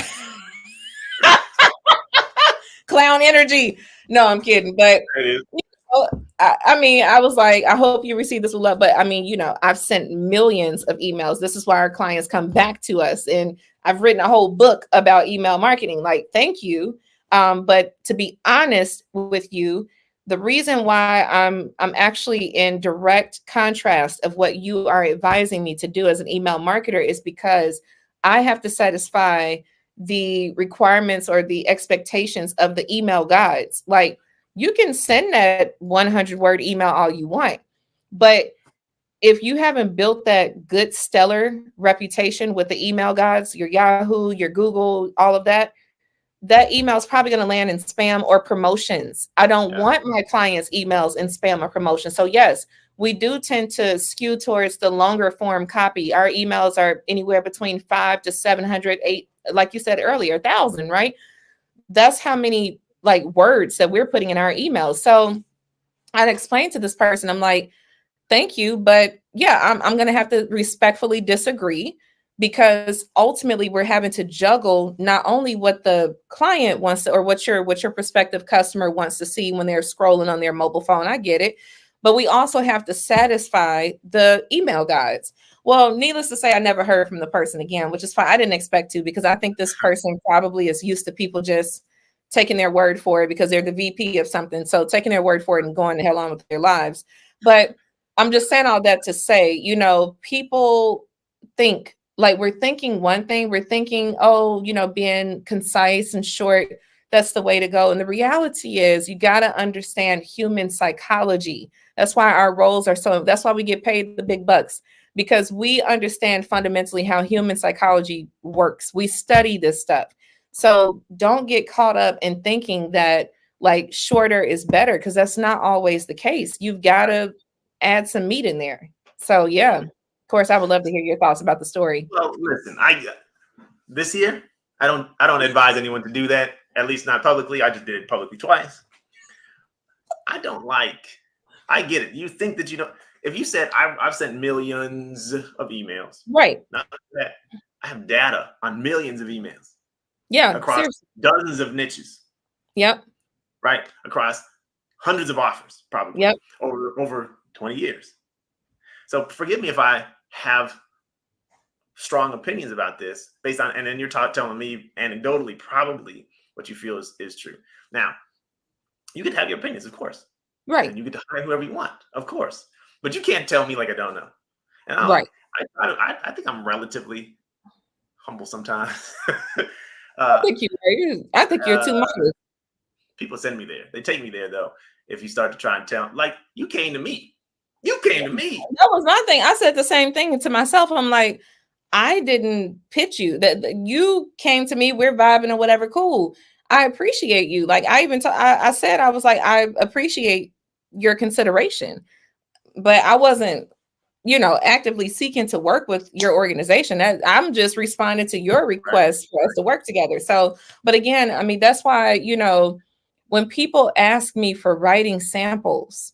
clown energy. No, I'm kidding. But It is. oh, I mean, I was like, I hope you receive this with love. But I mean, I've sent millions of emails. This is why our clients come back to us. And I've written a whole book about email marketing. Like, thank you. But to be honest with you, the reason why I'm actually in direct contrast of what you are advising me to do as an email marketer is because I have to satisfy the requirements or the expectations of the email guides. Like, you can send that 100-word email all you want, but if you haven't built that good stellar reputation with the email guides, your Yahoo, your Google, all of that, that email is probably going to land in spam or promotions. I don't want my clients' emails in spam or promotion. So yes, we do tend to skew towards the longer form copy. Our emails are anywhere between 5 to 700, 8, like you said earlier, 1,000, right? That's how many like words that we're putting in our emails. So I'd explain to this person, I'm like, thank you, but yeah, I'm going to have to respectfully disagree, because ultimately we're having to juggle not only what the client wants to, or what your prospective customer wants to see when they're scrolling on their mobile phone. I get it. But we also have to satisfy the email guides. Well, needless to say, I never heard from the person again, which is fine. I didn't expect to, because I think this person probably is used to people just taking their word for it because they're the VP of something. So taking their word for it and going the hell on with their lives. But I'm just saying all that to say, people think like we're thinking one thing, we're thinking, oh, being concise and short, that's the way to go. And the reality is you got to understand human psychology. That's why our roles are that's why we get paid the big bucks, because we understand fundamentally how human psychology works. We study this stuff. So don't get caught up in thinking that like shorter is better, because that's not always the case. You've got to add some meat in there. So yeah, of course, I would love to hear your thoughts about the story. Well, listen, this year I don't advise anyone to do that. At least not publicly. I just did it publicly twice. I get it. You think that you don't. If you said I've sent millions of emails, right? Not that I have data on millions of emails. Yeah, across seriously. Dozens of niches. Yep. Right, across hundreds of offers, probably. Yep. Over 20 years. So forgive me if I have strong opinions about this based on, and then you're telling me anecdotally probably what you feel is true. Now, you can have your opinions, of course. Right. And you get to hire whoever you want, of course. But you can't tell me like I don't know. And right. I think I'm relatively humble sometimes. I think you're too modest. People send me there. They take me there, though. If you start to try and tell, like, you came to me. You came to me. That was my thing. I said the same thing to myself. I'm like, I didn't pitch you. That you came to me. We're vibing or whatever. Cool. I appreciate you. Like I even I said, I was like, I appreciate your consideration, but I wasn't, actively seeking to work with your organization. I'm just responding to your request for us to work together. So, but again, I mean, that's why, when people ask me for writing samples,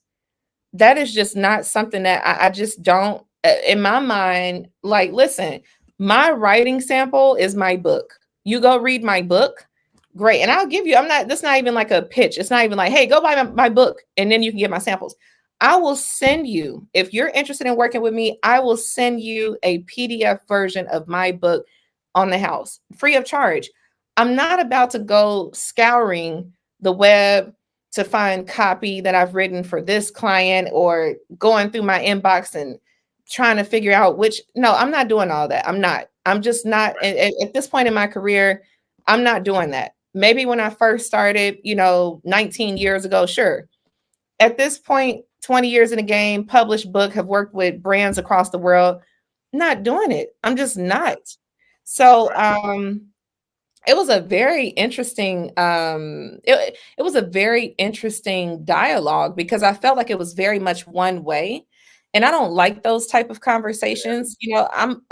that is just not something that I just don't, in my mind, like, listen, my writing sample is my book. You go read my book. Great. And I'll give you, that's not even like a pitch. It's not even like, hey, go buy my book and then you can get my samples. I will send you, if you're interested in working with me, I will send you a PDF version of my book on the house, free of charge. I'm not about to go scouring the web to find copy that I've written for this client or going through my inbox and trying to figure out no, I'm not doing all that. I'm just not at this point in my career. I'm not doing that. Maybe when I first started, 19 years ago, sure. At this point, 20 years in the game, published book, have worked with brands across the world, not doing it. I'm just not. So, it was a very interesting it was a very interesting dialogue, because I felt like it was very much one way. And I don't like those type of conversations. You know, I'm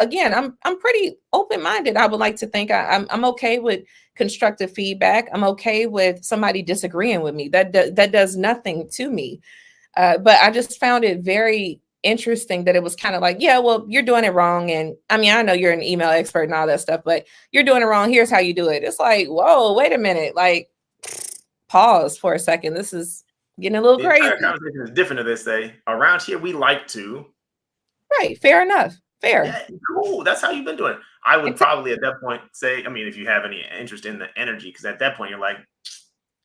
pretty open-minded. I would like to think I'm okay with constructive feedback. I'm okay with somebody disagreeing with me. That does nothing to me. But I just found it very interesting that it was kind of like, yeah, well, you're doing it wrong. And I mean, I know you're an email expert and all that stuff, but you're doing it wrong. Here's how you do it. It's like, whoa, wait a minute. Like, pause for a second. This is getting a little The entire crazy. conversation is different to this. Say around here we like to. Right. Fair enough. Fair. Yeah, cool. That's how you've been doing it. I would Exactly. probably at that point say, I mean, if you have any interest in the energy, because at that point you're like,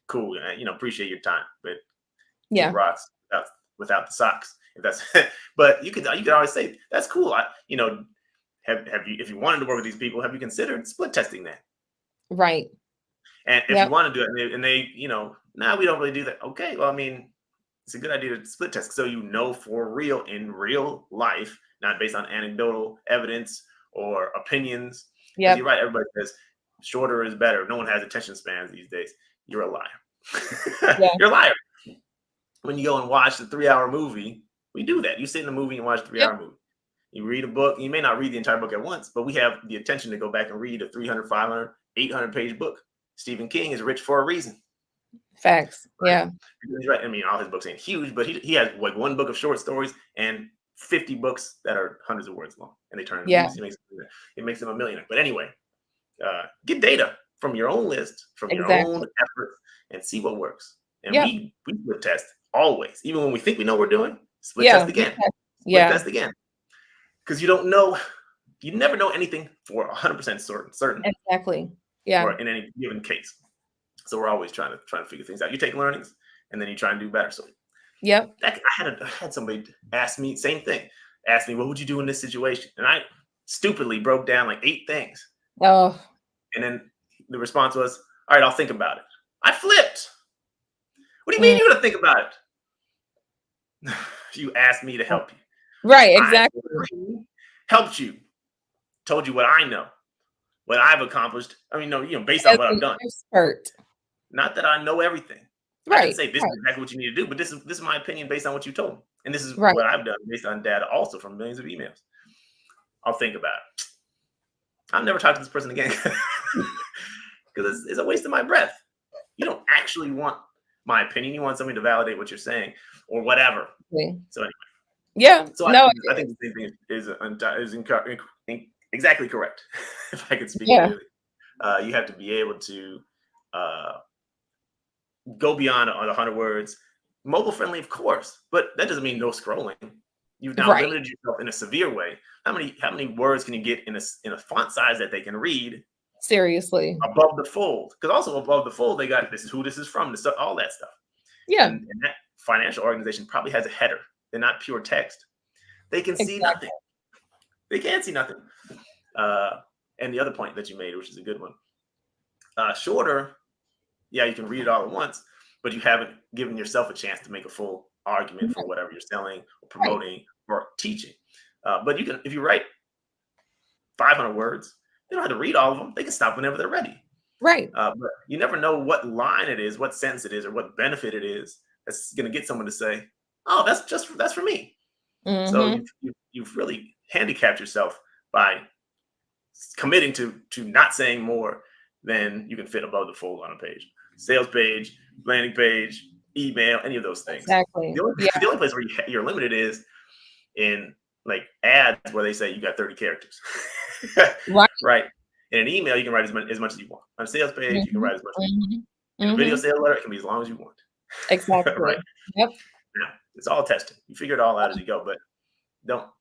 cool, appreciate your time, but kick Yeah. rocks without the socks. If that's, but you could always say that's cool. Have you, if you wanted to work with these people, have you considered split testing that? Right. And if you Yep. want to do it, and they nah, we don't really do that. Okay, well, I mean, it's a good idea to split test so for real in real life, not based on anecdotal evidence or opinions. Because Yep. you're right, everybody says shorter is better. No one has attention spans these days. You're a liar. Yeah. You're a liar. When you go and watch the 3-hour movie, we do that. You sit in the movie and watch the 3-hour Yep. movie. You read a book. You may not read the entire book at once, but we have the attention to go back and read a 300, 500, 800-page book. Stephen King is rich for a reason. Facts. Right? Yeah. He's right. I mean, all his books ain't huge, but he has like one book of short stories and 50 books that are hundreds of words long, and they turn into Yeah. movies. It makes him a millionaire. But anyway, get data from your own list, from your Exactly. own efforts, and see what works. And Yep. we split test always, even when we think we know what we're doing. Split Yeah. test again. Split Yeah. test again, because you don't know. You never know anything for 100% certain, Exactly. Yeah. or in any given case. So we're always trying to figure things out. You take learnings, and then you try and do better. So Yep. I had somebody ask me same thing. Ask me, what would you do in this situation? And I stupidly broke down like 8 things. Oh. And then the response was, all right, I'll think about it. I flipped. What do you mean you're gonna think about it? You asked me to help you. Right. I Exactly. helped you. Told you what I know, what I've accomplished. I mean, no, based on As what I've an done. expert. Not that I know everything. I didn't Right. say this Right. is exactly what you need to do, but this is my opinion based on what you told me. And this is Right. what I've done based on data also from millions of emails. I'll think about it. I'll never talk to this person again because it's a waste of my breath. You don't actually want my opinion. You want somebody to validate what you're saying or whatever. Exactly. So anyway, Yeah. so No. I think the same thing is exactly correct. If I could speak Yeah. clearly, you have to be able to go beyond 100 words. Mobile friendly, of course, but that doesn't mean no scrolling. You've now Right. limited yourself in a severe way. How many words can you get in a font size that they can read Seriously. above the fold? Because also above the fold, they got this is who this is from, this all that stuff. Yeah. And that financial organization probably has a header. They're not pure text. They can see Exactly. nothing. They can't see nothing. And the other point that you made, which is a good one, shorter. Yeah, you can read it all at once, but you haven't given yourself a chance to make a full argument for whatever you're selling or promoting or teaching. But you can, if you write 500 words, they don't have to read all of them. They can stop whenever they're ready. Right. But you never know what line it is, what sentence it is, or what benefit it is that's going to get someone to say, "Oh, that's for me." So Mm-hmm. you've really handicapped yourself by committing to not saying more than you can fit above the fold on a page. Sales page, landing page, email, any of those things. Exactly. The only, Yeah. the only place where you're limited is in like ads where they say you got 30 characters. Right. Right. In an email, you can write as much as you want. On a sales page, you can write as much as you want. In a video Mm-hmm. sales letter, it can be as long as you want. Exactly. Right. Yep. Now, it's all testing. You figure it all out as you go, but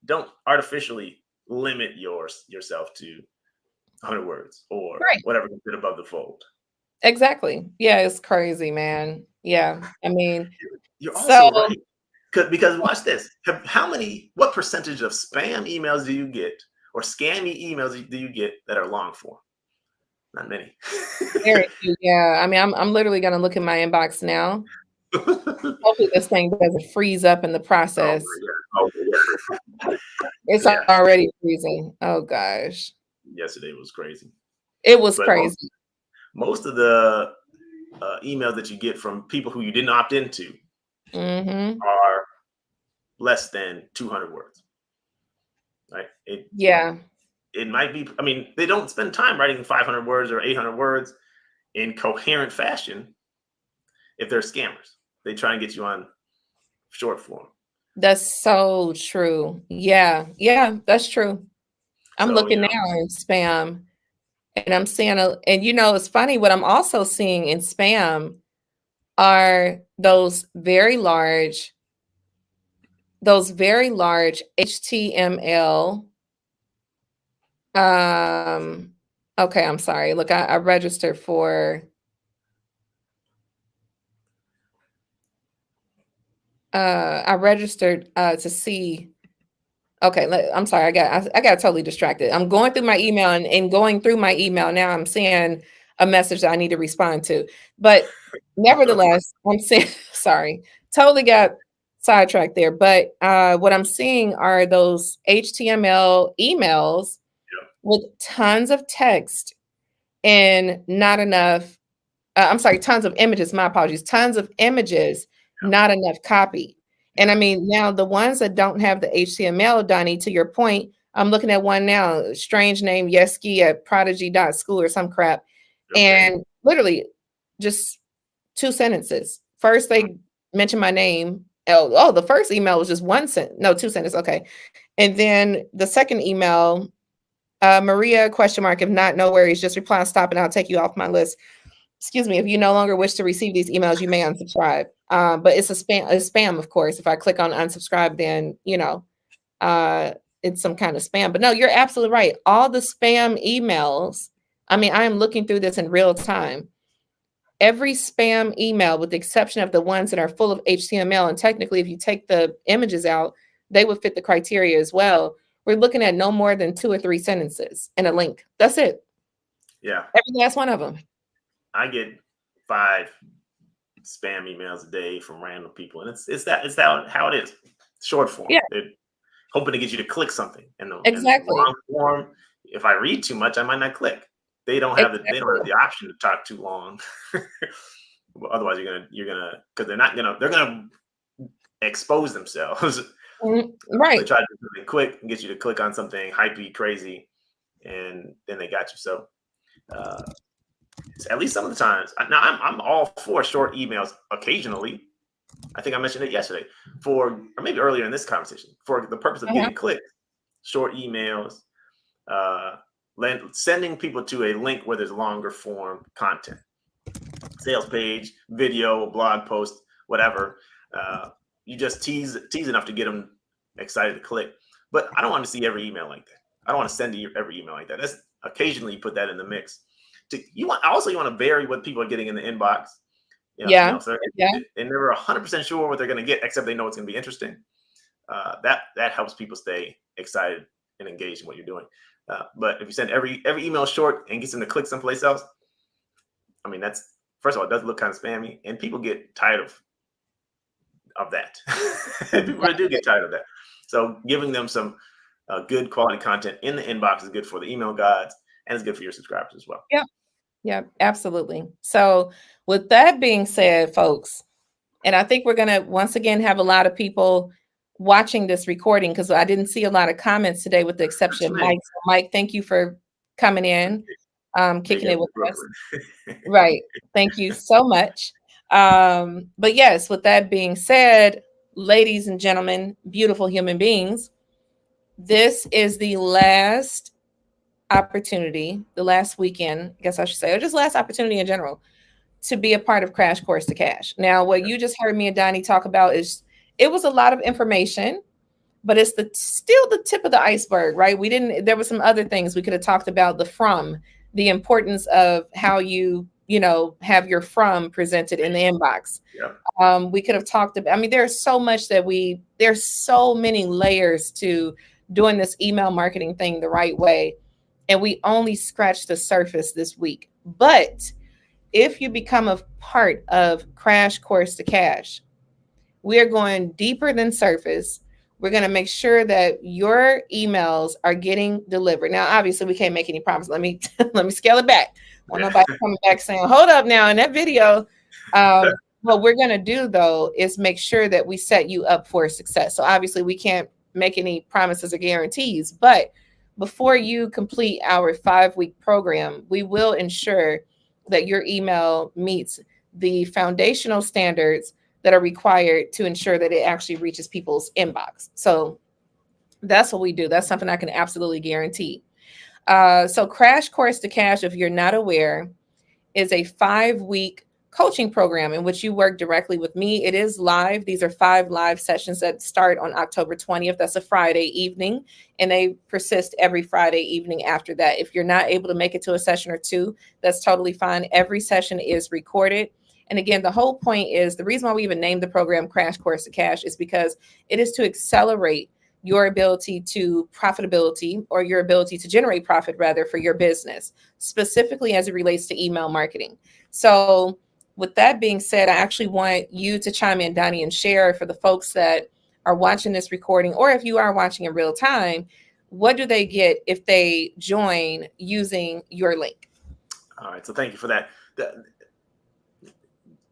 don't artificially limit yourself to 100 words or Right. whatever can fit above the fold. Exactly. Yeah, it's crazy, man. Yeah. I mean, You're so also right. Because watch this. What percentage of spam emails do you get or scammy emails do you get that are long form? Not many. very few. Yeah. I mean, I'm literally gonna look in my inbox now. Hopefully this thing doesn't freeze up in the Oh process. my God. Oh, It's yeah. already freezing. Oh gosh. Yesterday was crazy. It was But crazy. most of the emails that you get from people who you didn't opt into Mm-hmm. are less than 200 words, right? Yeah. It might be, I mean, they don't spend time writing 500 words or 800 words in coherent fashion if they're scammers. They try and get you on short form. That's so true. Yeah. Yeah, that's true. I'm So, looking now in spam and I'm seeing and it's funny what I'm also seeing in spam are those very large HTML. Okay, I'm sorry. Look, I registered for to see. Okay, I'm sorry. I got totally distracted. I'm going through my email and going through my email now. I'm seeing a message that I need to respond to. But nevertheless, I'm seeing sorry, totally got sidetracked there. But what I'm seeing are those HTML emails with tons of text and not enough. I'm sorry, tons of images. My apologies. Tons of images, not enough copy. And I mean, now the ones that don't have the HTML, Donnie, to your point, I'm looking at one now, strange name, Yeski at prodigy.school or some crap. And literally just 2 sentences. First, they mention my name. Oh, the first email was just 1 sentence. No, 2 sentences. Okay. And then the second email, Maria, question mark, if not, no worries. Just reply, stop, and I'll take you off my list. Excuse me, if you no longer wish to receive these emails, you may unsubscribe. But it's a spam, of course. If I click on unsubscribe, then, it's some kind of spam. But no, you're absolutely right. All the spam emails, I mean, I am looking through this in real time. Every spam email, with the exception of the ones that are full of HTML, and technically, if you take the images out, they would fit the criteria as well. We're looking at no more than 2 or 3 sentences and a link. That's it. Yeah. Every last one of them. I get 5 spam emails a day from random people, and it's that how it is. Short form. Yeah. They're hoping to get you to click something. And Exactly. long form, if I read too much, I might not click. They don't have the option to talk too long. Otherwise, you're gonna because they're gonna expose themselves. Right. They try to do something quick and get you to click on something hypey crazy, and then they got you. So at least some of the times. Now I'm all for short emails occasionally. I think I mentioned it yesterday or maybe earlier in this conversation, for the purpose of getting clicks. Short emails, sending people to a link where there's longer form content, sales page, video, blog post, whatever. You just tease enough to get them excited to click. But I don't want to see every email like that. I don't want to send you every email like that. That's occasionally you put that in the mix. You want to vary what people are getting in the inbox. So they're never 100% sure what they're going to get, except they know it's going to be interesting. That helps people stay excited and engaged in what you're doing. But if you send every email short and gets them to click someplace else, I mean, that's, first of all, it does look kind of spammy, and people get tired of that. People really do get tired of that. So giving them some good quality content in the inbox is good for the email gods, and it's good for your subscribers as well. Yeah, absolutely. So with that being said, folks, and I think we're going to once again have a lot of people watching this recording, because I didn't see a lot of comments today with the exception of Mike. So Mike, thank you for coming in, kicking it with us. Right. Thank you so much. But yes, with that being said, ladies and gentlemen, beautiful human beings, this is the last opportunity, the last weekend, I guess I should say, or just last opportunity in general, to be a part of Crash Course to Cash. Now, what you just heard me and Donnie talk about it was a lot of information, but it's still the tip of the iceberg, right? There were some other things we could have talked about, the importance of how you have your from presented in the inbox. We could have talked about, I mean, there's so much there's so many layers to doing this email marketing thing the right way. And we only scratched the surface this week. But if you become a part of Crash Course to Cash, we are going deeper than surface. We're going to make sure that your emails are getting delivered. Now, obviously, we can't make any promises. Let me scale it back. Well, nobody coming back saying, hold up now in that video. what we're going to do though is make sure that we set you up for success. So obviously we can't make any promises or guarantees, but before you complete our 5-week program, we will ensure that your email meets the foundational standards that are required to ensure that it actually reaches people's inbox. So that's what we do. That's something I can absolutely guarantee. So Crash Course to Cash, if you're not aware, is a 5-week coaching program in which you work directly with me. It is live. These are 5 live sessions that start on October 20th. That's a Friday evening, and they persist every Friday evening after that. If you're not able to make it to a session or two, that's totally fine. Every session is recorded. And again, the whole point is the reason why we even named the program Crash Course to Cash is because it is to accelerate your ability to profitability, or your ability to generate profit rather, for your business, specifically as it relates to email marketing. So with that being said, I actually want you to chime in, Donnie, and share for the folks that are watching this recording, or if you are watching in real time, what do they get if they join using your link? All right, so thank you for that.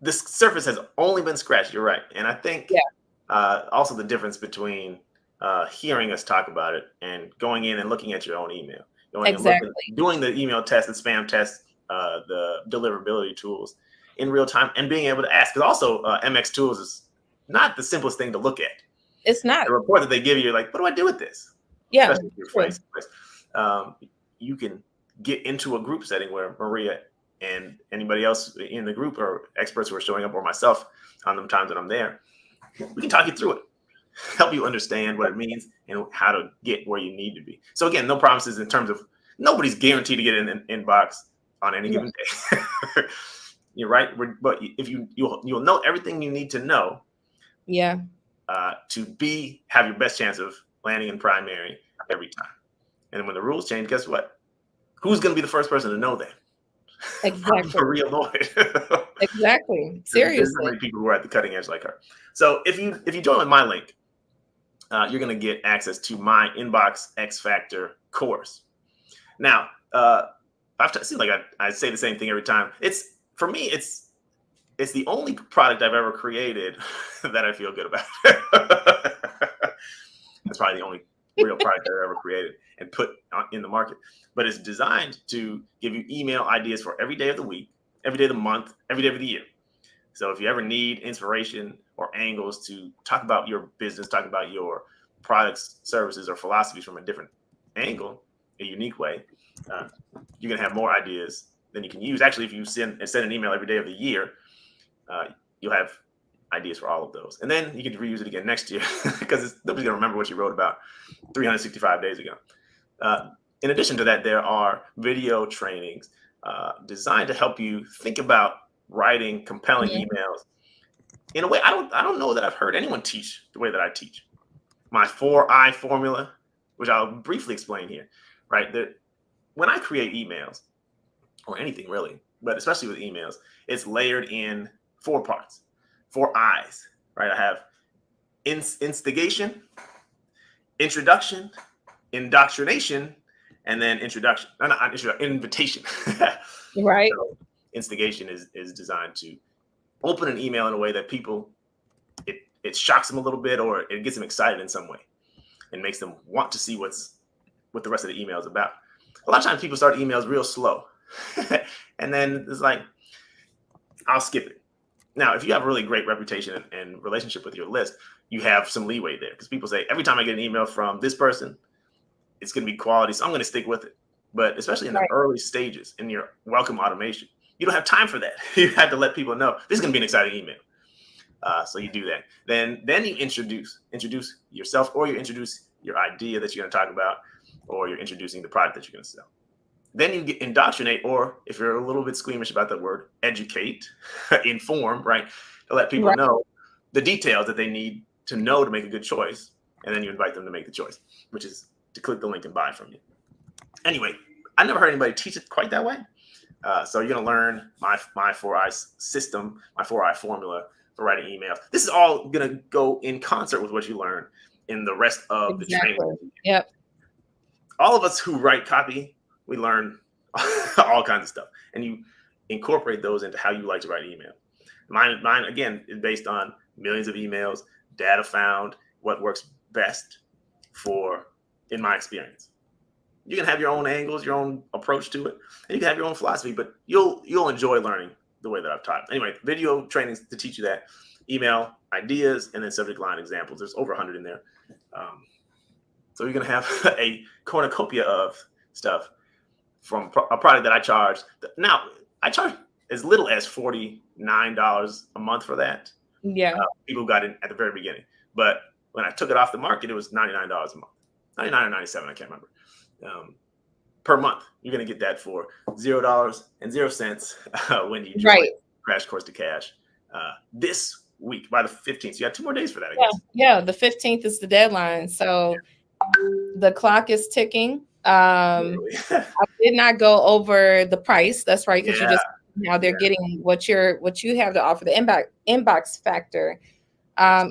This surface has only been scratched. You're right, and I think also the difference between hearing us talk about it and going in and looking at your own email, going Exactly. and looking, doing the email test, the spam test, the deliverability tools in real time, and being able to ask. Because also MX Tools is not the simplest thing to look at. It's not. The report that they give you, you're like, what do I do with this? Yeah. Especially if you're you can get into a group setting where Maria and anybody else in the group, or experts who are showing up, or myself on the times that I'm there, we can talk you through it, help you understand what it means and how to get where you need to be. So again, no promises in terms of nobody's guaranteed to get in an inbox on any given day. You're right, but if you'll know everything you need to know, to have your best chance of landing in primary every time. And when the rules change, guess what? Who's going to be the first person to know that? Exactly. Maria Lloyd. Exactly. Seriously. There's so many people who are at the cutting edge like her. So if you join with my link, you're going to get access to my Inbox X Factor course. Now, it seems like I say the same thing every time. For me, it's the only product I've ever created that I feel good about. That's probably the only real product I've ever created and put in the market. But it's designed to give you email ideas for every day of the week, every day of the month, every day of the year. So if you ever need inspiration or angles to talk about your business, talk about your products, services, or philosophies from a different angle, a unique way, you're going to have more ideas than you can use. Actually, if you send an email every day of the year, you'll have ideas for all of those. And then you can reuse it again next year because nobody's going to remember what you wrote about 365 days ago. In addition to that, there are video trainings designed to help you think about writing compelling emails in a way I don't know that I've heard anyone teach the way that I teach. My 4I formula, which I'll briefly explain here, right? That when I create emails, or anything really, but especially with emails, it's layered in 4 parts, 4 I's, right? I have instigation, introduction, indoctrination, and then invitation. Right. So instigation is designed to open an email in a way that it shocks them a little bit, or it gets them excited in some way and makes them want to see what the rest of the email is about. A lot of times people start emails real slow and then it's like, I'll skip it. Now, if you have a really great reputation and relationship with your list, you have some leeway there, because people say, every time I get an email from this person, it's going to be quality, so I'm going to stick with it. But especially in the early stages in your welcome automation, you don't have time for that. You have to let people know this is going to be an exciting email. So you do that. Then you introduce yourself, or you introduce your idea that you're going to talk about, or you're introducing the product that you're going to sell. Then you get indoctrinate, or if you're a little bit squeamish about the word, educate, inform, right? To let people know the details that they need to know to make a good choice. And then you invite them to make the choice, which is to click the link and buy from you. Anyway, I never heard anybody teach it quite that way. So you're going to learn my 4I system, my 4I formula for writing emails. This is all going to go in concert with what you learn in the rest of the training. Yep. All of us who write copy, we learn all kinds of stuff, and you incorporate those into how you like to write email. Mine again is based on millions of emails, data found, what works best in my experience. You can have your own angles, your own approach to it, and you can have your own philosophy, but you'll enjoy learning the way that I've taught. Anyway, video trainings to teach you that, email ideas, and then subject line examples. There's over 100 in there. So you're going to have a cornucopia of stuff from a product that I charge. Now, I charge as little as $49 a month for that. Yeah. People got in at the very beginning. But when I took it off the market, it was $99 a month. 99 or 97, I can't remember. Per month. You're going to get that for $0.00 when you join Crash Course to Cash this week by the 15th. So you got 2 more days for that, I guess. Yeah, the 15th is the deadline. So the clock is ticking. I did not go over the price. That's right, because you just now they're getting what you have to offer. The inbox factor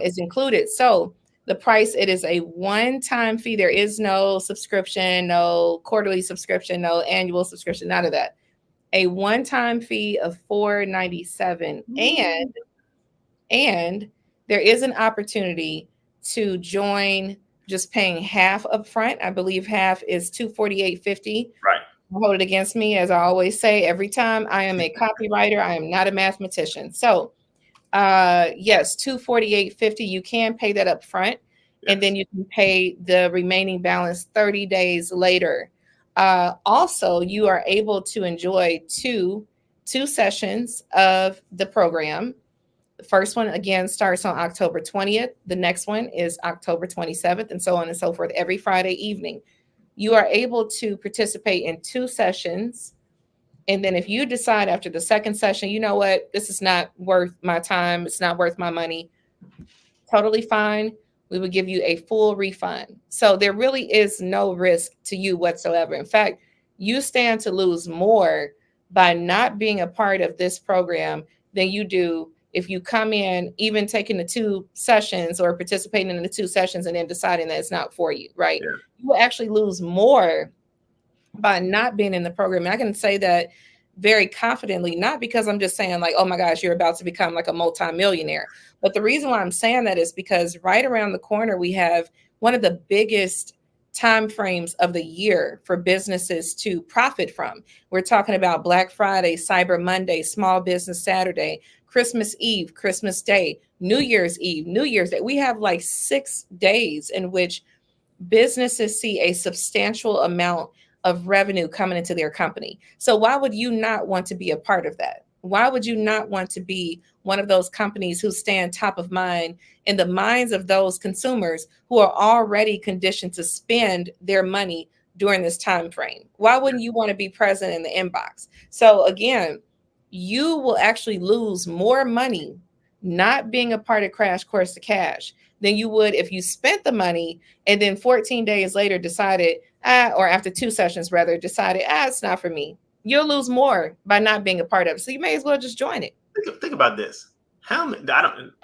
is included. So the price, it is a one-time fee. There is no subscription, no quarterly subscription, no annual subscription, none of that. A one-time fee of $497. And there is an opportunity to join just paying half up front. I believe half is $248.50. Right. Hold it against me, as I always say every time. I am a copywriter. I am not a mathematician. So yes, $248.50. You can pay that up front, and then you can pay the remaining balance 30 days later. Also, you are able to enjoy two sessions of the program. The first one, again, starts on October 20th. The next one is October 27th, and so on and so forth, every Friday evening. You are able to participate in 2 sessions. And then if you decide after the second session, you know what, this is not worth my time, it's not worth my money, totally fine. We would give you a full refund. So there really is no risk to you whatsoever. In fact, you stand to lose more by not being a part of this program than you do if you come in, even taking the 2 sessions or participating in the 2 sessions and then deciding that it's not for you, right? Yeah. You will actually lose more by not being in the program. And I can say that very confidently, not because I'm just saying like, oh my gosh, you're about to become like a multimillionaire. But the reason why I'm saying that is because right around the corner, we have one of the biggest time frames of the year for businesses to profit from. We're talking about Black Friday, Cyber Monday, Small Business Saturday, Christmas Eve, Christmas Day, New Year's Eve, New Year's Day. We have like 6 days in which businesses see a substantial amount of revenue coming into their company. So why would you not want to be a part of that? Why would you not want to be one of those companies who stand top of mind in the minds of those consumers who are already conditioned to spend their money during this time frame? Why wouldn't you want to be present in the inbox? So again, you will actually lose more money not being a part of Crash Course to Cash than you would if you spent the money and then 14 days later decided, or after 2 sessions rather, decided, it's not for me. You'll lose more by not being a part of it. So you may as well just join it. Think about this.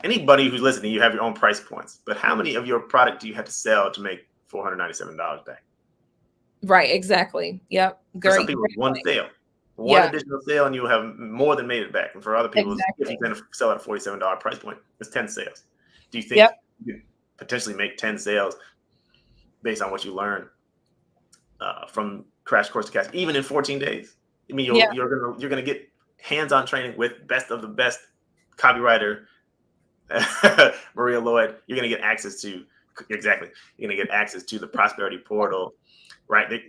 Anybody who's listening, you have your own price points, but how many of your product do you have to sell to make $497 back? Right, exactly. Yep. For some people, one sale. One additional sale, and you will have more than made it back. And for other people, if you're going to sell at a $47 price point, it's 10 sales. Do you think you could potentially make 10 sales based on what you learn from Crash Course to Cash, even in 14 days? I mean, you're gonna get hands-on training with best of the best copywriter, Maria Lloyd. You're gonna get access to You're gonna get access to the Prosperity Portal, right?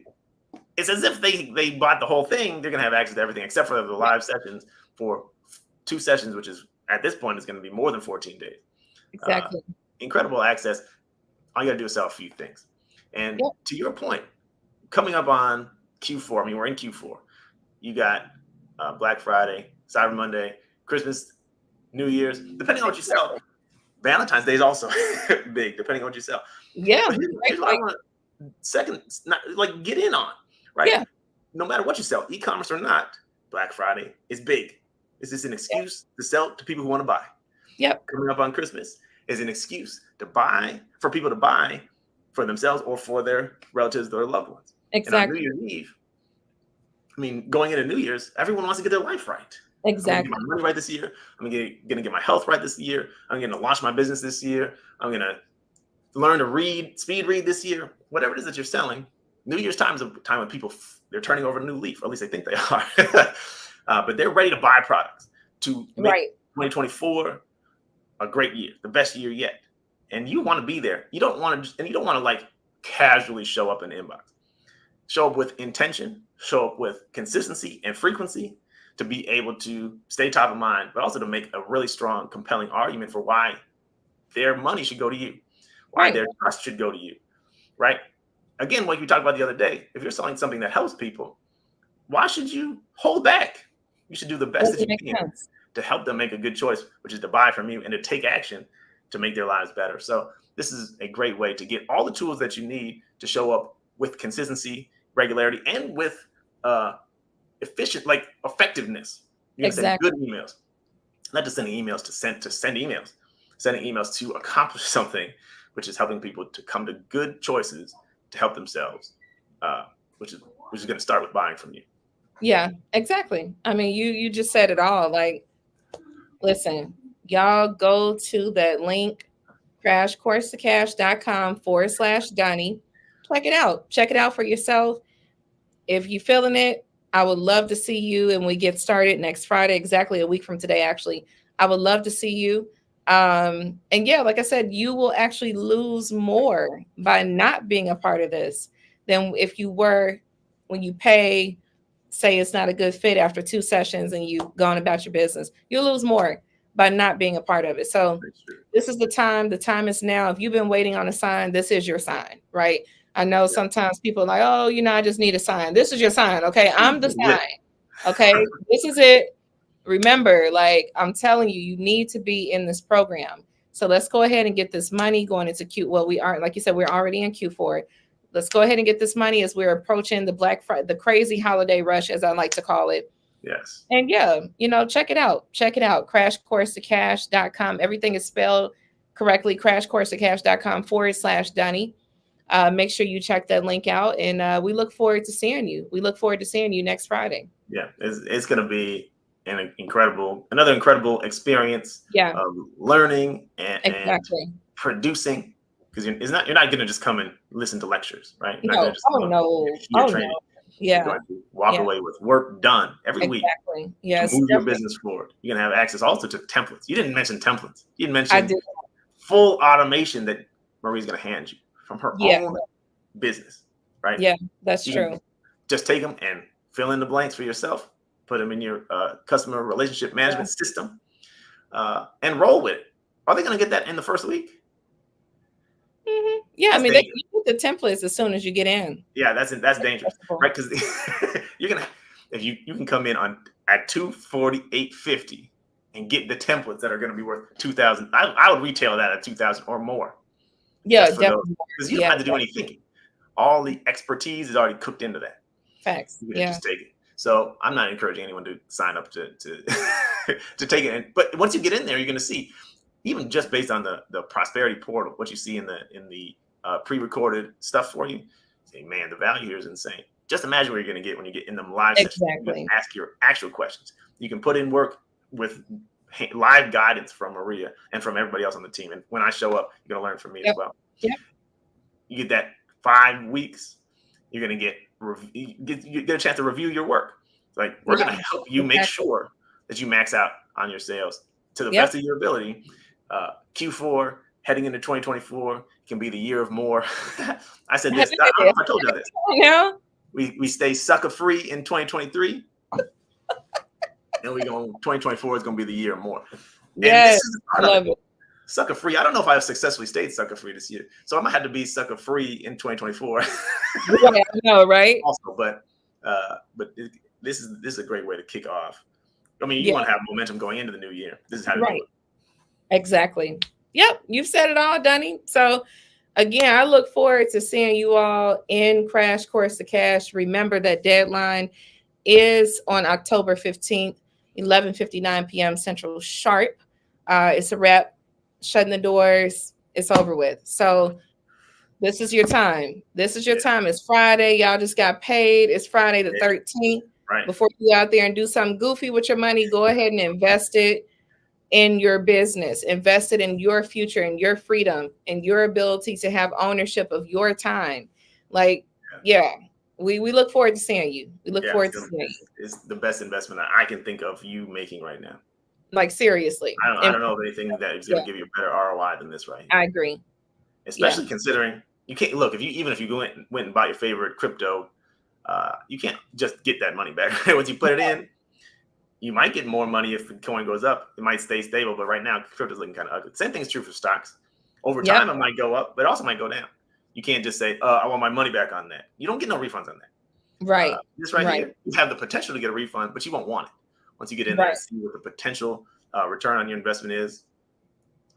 It's as if they bought the whole thing. They're gonna have access to everything except for the live sessions for 2 sessions, which is at this point is going to be more than 14 days. Exactly. Incredible access. All you got to do is sell a few things. And to your point, coming up on Q4, I mean, we're in Q4. You got Black Friday, Cyber Monday, Christmas, New Year's, depending on what you sell. Valentine's Day is also big, depending on what you sell. Yeah. Here's what I want to get in on, right? Yeah. No matter what you sell, e-commerce or not, Black Friday is big. Is this an excuse to sell to people who want to buy? Yep. Coming up on Christmas is an excuse to buy, for people to buy for themselves or for their relatives or loved ones. Exactly. And on New Year's Eve, I mean, going into New Year's, everyone wants to get their life right. I'm gonna get my Exactly. money right this year. Gonna get my health right this year. I'm gonna launch my business this year. I'm gonna learn to read, speed read this year. Whatever it is that you're selling, New Year's time is a time when people they're turning over a new leaf, or at least they think they are. But they're ready to buy products to make Right. 2024 a great year, the best year yet. And you want to be there. You don't want to, and you don't want to like casually show up in the inbox. Show up with intention, show up with consistency and frequency to be able to stay top of mind, but also to make a really strong, compelling argument for why their money should go to you, why Right. their trust should go to you, right? Again, like we talked about the other day, if you're selling something that helps people, why should you hold back? You should do the best that Doesn't you make can sense. to help them make a good choice, which is to buy from you and to take action to make their lives better. So this is a great way to get all the tools that you need to show up with consistency, regularity, and with efficient, like effectiveness. You're gonna send Exactly. good emails, not just sending emails to send emails, sending emails to accomplish something, which is helping people to come to good choices to help themselves, uh, which is going to start with buying from you. Yeah, exactly. I mean, you just said it all. Like, listen, y'all go to that link, crashcoursetocash.com/Donnie. Check it out. Check it out for yourself. If you're feeling it, I would love to see you. And we get started next Friday, exactly a week from today, actually. I would love to see you. And yeah, like I said, you will actually lose more by not being a part of this than if you were when you pay, say it's not a good fit after 2 sessions and you've gone about your business. You'll lose more by not being a part of it. So That's true. this is the time. The time is now. If you've been waiting on a sign, this is your sign, right? I know Yeah. sometimes people are like, oh, I just need a sign. This is your sign. Okay. I'm the This is it. sign. Okay. This is it. Remember, like I'm telling you, you need to be in this program. So let's go ahead and get this money going into Q. Well, we aren't, like you said, we're already in Q4. Let's go ahead and get this money as we're approaching the Black Friday, the crazy holiday rush, as I like to call it. Yes. And yeah, check it out. Check it out. Crashcoursetocash.com. Everything is spelled correctly. Crashcoursetocash.com/Dunny. Make sure you check that link out. And we look forward to seeing you. We look forward to seeing you next Friday. Yeah. It's going to be another incredible experience Yeah, of learning and exactly. producing. Because you're not going to just come and listen to lectures, right? You're not going No. to just Oh, come no. and hear Oh, training. no. You're Yeah. going to walk Yeah, away with work done every week exactly. to Yes. move your business forward. You're going to have access also to templates. You didn't mention templates. You didn't I mention did. full automation that Marie's going to hand you from her Yeah. own business, right? Yeah. That's You can true. just take them and fill in the blanks for yourself, put them in your customer relationship management Yeah. system, and roll with it. Are they going to get that in the first week? Yeah. I That's mean, they dangerous. you get the templates as soon as you get in. Yeah, that's dangerous, Accessible. right? Because you're gonna if you can come in at 248.50 and get the templates that are going to be worth 2,000. I would retail that at 2,000 or more Yeah, just for those, definitely. because you don't Yeah. have to do any thinking. All the expertise is already cooked into that. Facts. You can Yeah. just take it. So I'm not encouraging anyone to sign up to to take it. But once you get in there, you're going to see, even just based on the prosperity portal, what you see in the pre-recorded stuff for you, say, man, the value here is insane. Just imagine what you're going to get when you get in them live sessions. You Exactly. can ask your actual questions. You can put in work with live guidance from Maria and from everybody else on the team. And when I show up, you're going to learn from me as Yep. well. Yep. You get that 5 weeks. You're going to you get a chance to review your work. It's like, we're going to help you make sure that you max out on your sales to the best of your ability. Q4 heading into 2024 can be the year of more. I said this. I don't know if I told you this. Yeah. We stay sucker free in 2023, and we go 2024 is going to be the year of more. Yes, And I love it. Sucker free. I don't know if I've successfully stayed sucker free this year, so I might have to be sucker free in 2024. Yeah, I know, right? Also, but this is a great way to kick off. I mean, you Yeah. want to have momentum going into the new year. This is how to do it. Exactly. Yep, you've said it all, Dunny. So again, I look forward to seeing you all in Crash Course to Cash. Remember that deadline is on October 15th, 11:59 p.m. Central Sharp. It's a wrap. Shutting the doors. It's over with. So this is your time. This is your time. It's Friday. Y'all just got paid. It's Friday the 13th. Right. Before you go out there and do something goofy with your money, go ahead and invest it in your business, invest it in your future and your freedom and your ability to have ownership of your time. Like, yeah, we look forward to seeing you. We look forward to seeing you. It's the best investment I can think of you making right now. Like, seriously. I don't know of anything that is going to give you a better ROI than this right here. I agree. Especially considering you can't look, if you went and bought your favorite crypto, you can't just get that money back. Once you put it in, you might get more money if the coin goes up. It might stay stable, but right now crypto's looking kind of ugly. Same thing's true for stocks. Over time, it might go up, but it also might go down. You can't just say, I want my money back on that. You don't get no refunds on that. Right. This right here, you have the potential to get a refund, but you won't want it. Once you get in there and see what the potential return on your investment is,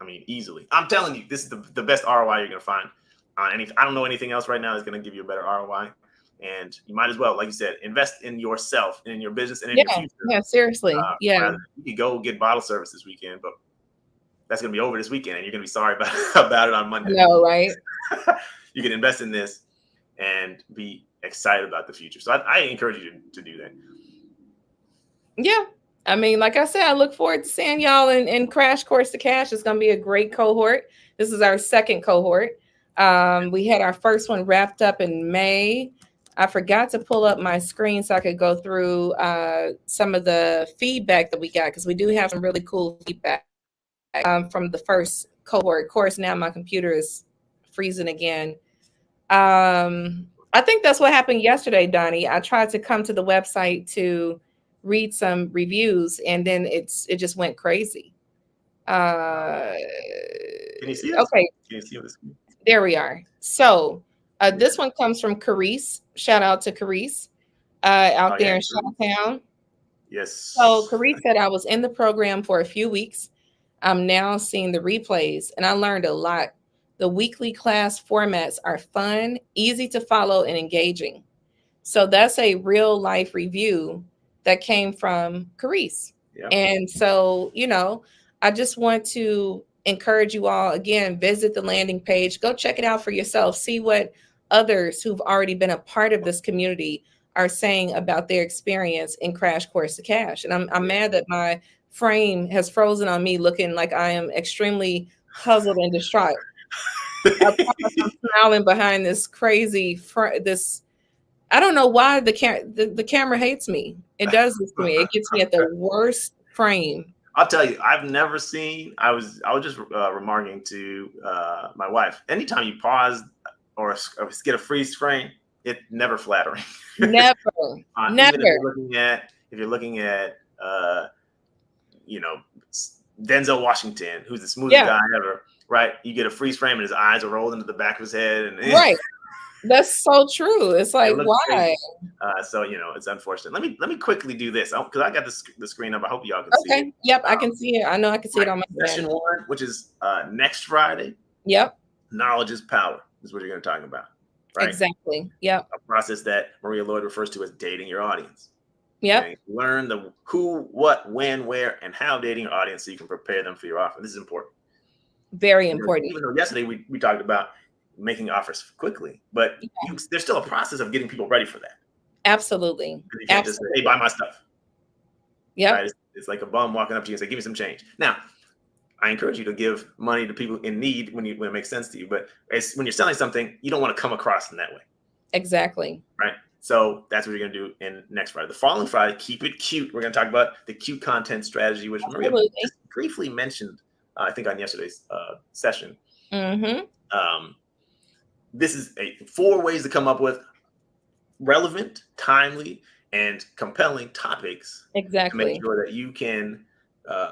I mean, easily. I'm telling you, this is the best ROI you're going to find on anything. I don't know anything else right now that's going to give you a better ROI. And you might as well, like you said, invest in yourself and in your business and in your future. Yeah, seriously. You could go get bottle service this weekend, but that's going to be over this weekend, and you're going to be sorry about it on Monday. No, right? You can invest in this and be excited about the future. So I encourage you to do that. Yeah. I mean, like I said, I look forward to seeing y'all in Crash Course to Cash. It's going to be a great cohort. This is our second cohort. We had our first one wrapped up in May. I forgot to pull up my screen so I could go through some of the feedback that we got, because we do have some really cool feedback from the first cohort. Of course, now my computer is freezing again. I think that's what happened yesterday, Donnie. I tried to come to the website to read some reviews, and then it just went crazy. Can you see it? Okay. Can you see this? There we are. So this one comes from Carice. Shout out to Carice out there in Chi-Town. Yes. So Carice said, I was in the program for a few weeks. I'm now seeing the replays, and I learned a lot. The weekly class formats are fun, easy to follow, and engaging. So that's a real life review that came from Carice. Yeah. And so, I just want to encourage you all, again, visit the landing page, go check it out for yourself, see what others who've already been a part of this community are saying about their experience in Crash Course to Cash. And I'm mad that my frame has frozen on me, looking like I am extremely puzzled and distraught. I'm smiling behind this crazy I don't know why the camera hates me. It does this to me. It gets me at the worst frame. I'll tell you, I've never seen. I was just remarking to my wife. Anytime you pause or get a freeze frame, it's never flattering. Never, never. If you're looking at Denzel Washington, who's the smoothest guy ever, right? You get a freeze frame and his eyes are rolled into the back of his head, and right. That's so true. It's like, why? So it's unfortunate. Let me quickly do this because I got the screen up. I hope y'all can see it. Okay. Yep, I can see it. I know I can see it on my session 1, which is next Friday. Yep. Knowledge is power is what you're going to talk about. Right? Exactly. Yep. A process that Maria Lloyd refers to as dating your audience. Yep. Okay? Learn the who, what, when, where, and how dating your audience so you can prepare them for your offer. This is important. Very important. Even though yesterday we talked about making offers quickly, but there's still a process of getting people ready for that. Absolutely. You can't just say, hey, buy my stuff. Yeah. Right? It's like a bum walking up to you and say, give me some change. Now, I encourage you to give money to people in need when it makes sense to you. But when you're selling something, you don't want to come across in that way. Exactly. Right. So that's what you're going to do in next Friday. The following Friday, keep it cute. We're going to talk about the cute content strategy, which Maria just briefly mentioned, I think, on yesterday's session. Mm-hmm. This is 4 ways to come up with relevant, timely, and compelling topics. Exactly. To make sure that you can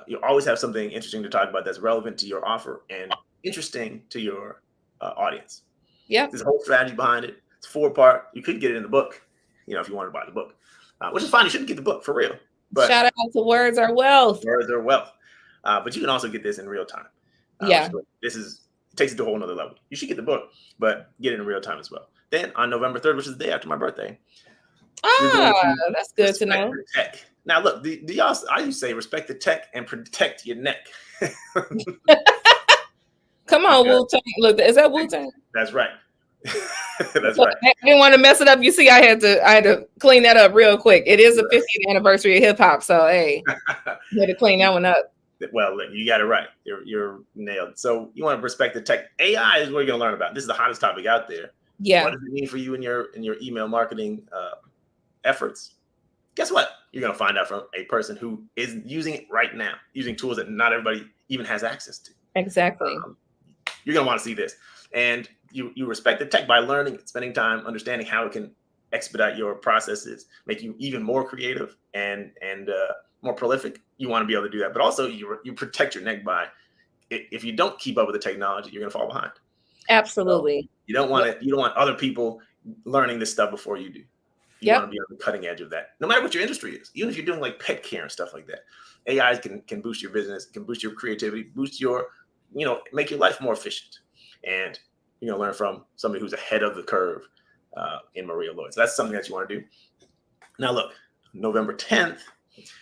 you always have something interesting to talk about that's relevant to your offer and interesting to your audience. Yeah. There's a whole strategy behind it. It's 4-part. You could get it in the book, if you want to buy the book, which is fine. You shouldn't get the book for real. But shout out to Words Are Wealth. Words Are Wealth. But you can also get this in real time. It takes it to a whole nother level. You should get the book, but get it in real time as well. Then on November 3rd, which is the day after my birthday. That's good to know. Tech. Now, look, I used to say respect the tech and protect your neck. Come on, Wu-Tang. Look, is that Wu-Tang? That's right. That's right. I didn't want to mess it up. You see, I had to clean that up real quick. It is the 50th anniversary of hip hop, so hey, I had to clean that one up. Well, you got it right. You're nailed. So you want to respect the tech. AI is what you're going to learn about. This is the hottest topic out there. Yeah. What does it mean for you in your email marketing efforts? Guess what? You're going to find out from a person who is using it right now, using tools that not everybody even has access to. Exactly. You're going to want to see this. And you respect the tech by learning, spending time, understanding how it can expedite your processes, make you even more creative and more prolific. You want to be able to do that. But also you protect your neck by, if you don't keep up with the technology, you're going to fall behind. Absolutely. So you don't want other people learning this stuff before you do. You want to be on the cutting edge of that, no matter what your industry is. Even if you're doing like pet care and stuff like that, AI can boost your business, can boost your creativity, boost your, make your life more efficient. And you're going to learn from somebody who's ahead of the curve in Maria Lloyd. So that's something that you want to do. Now, look, November 10th,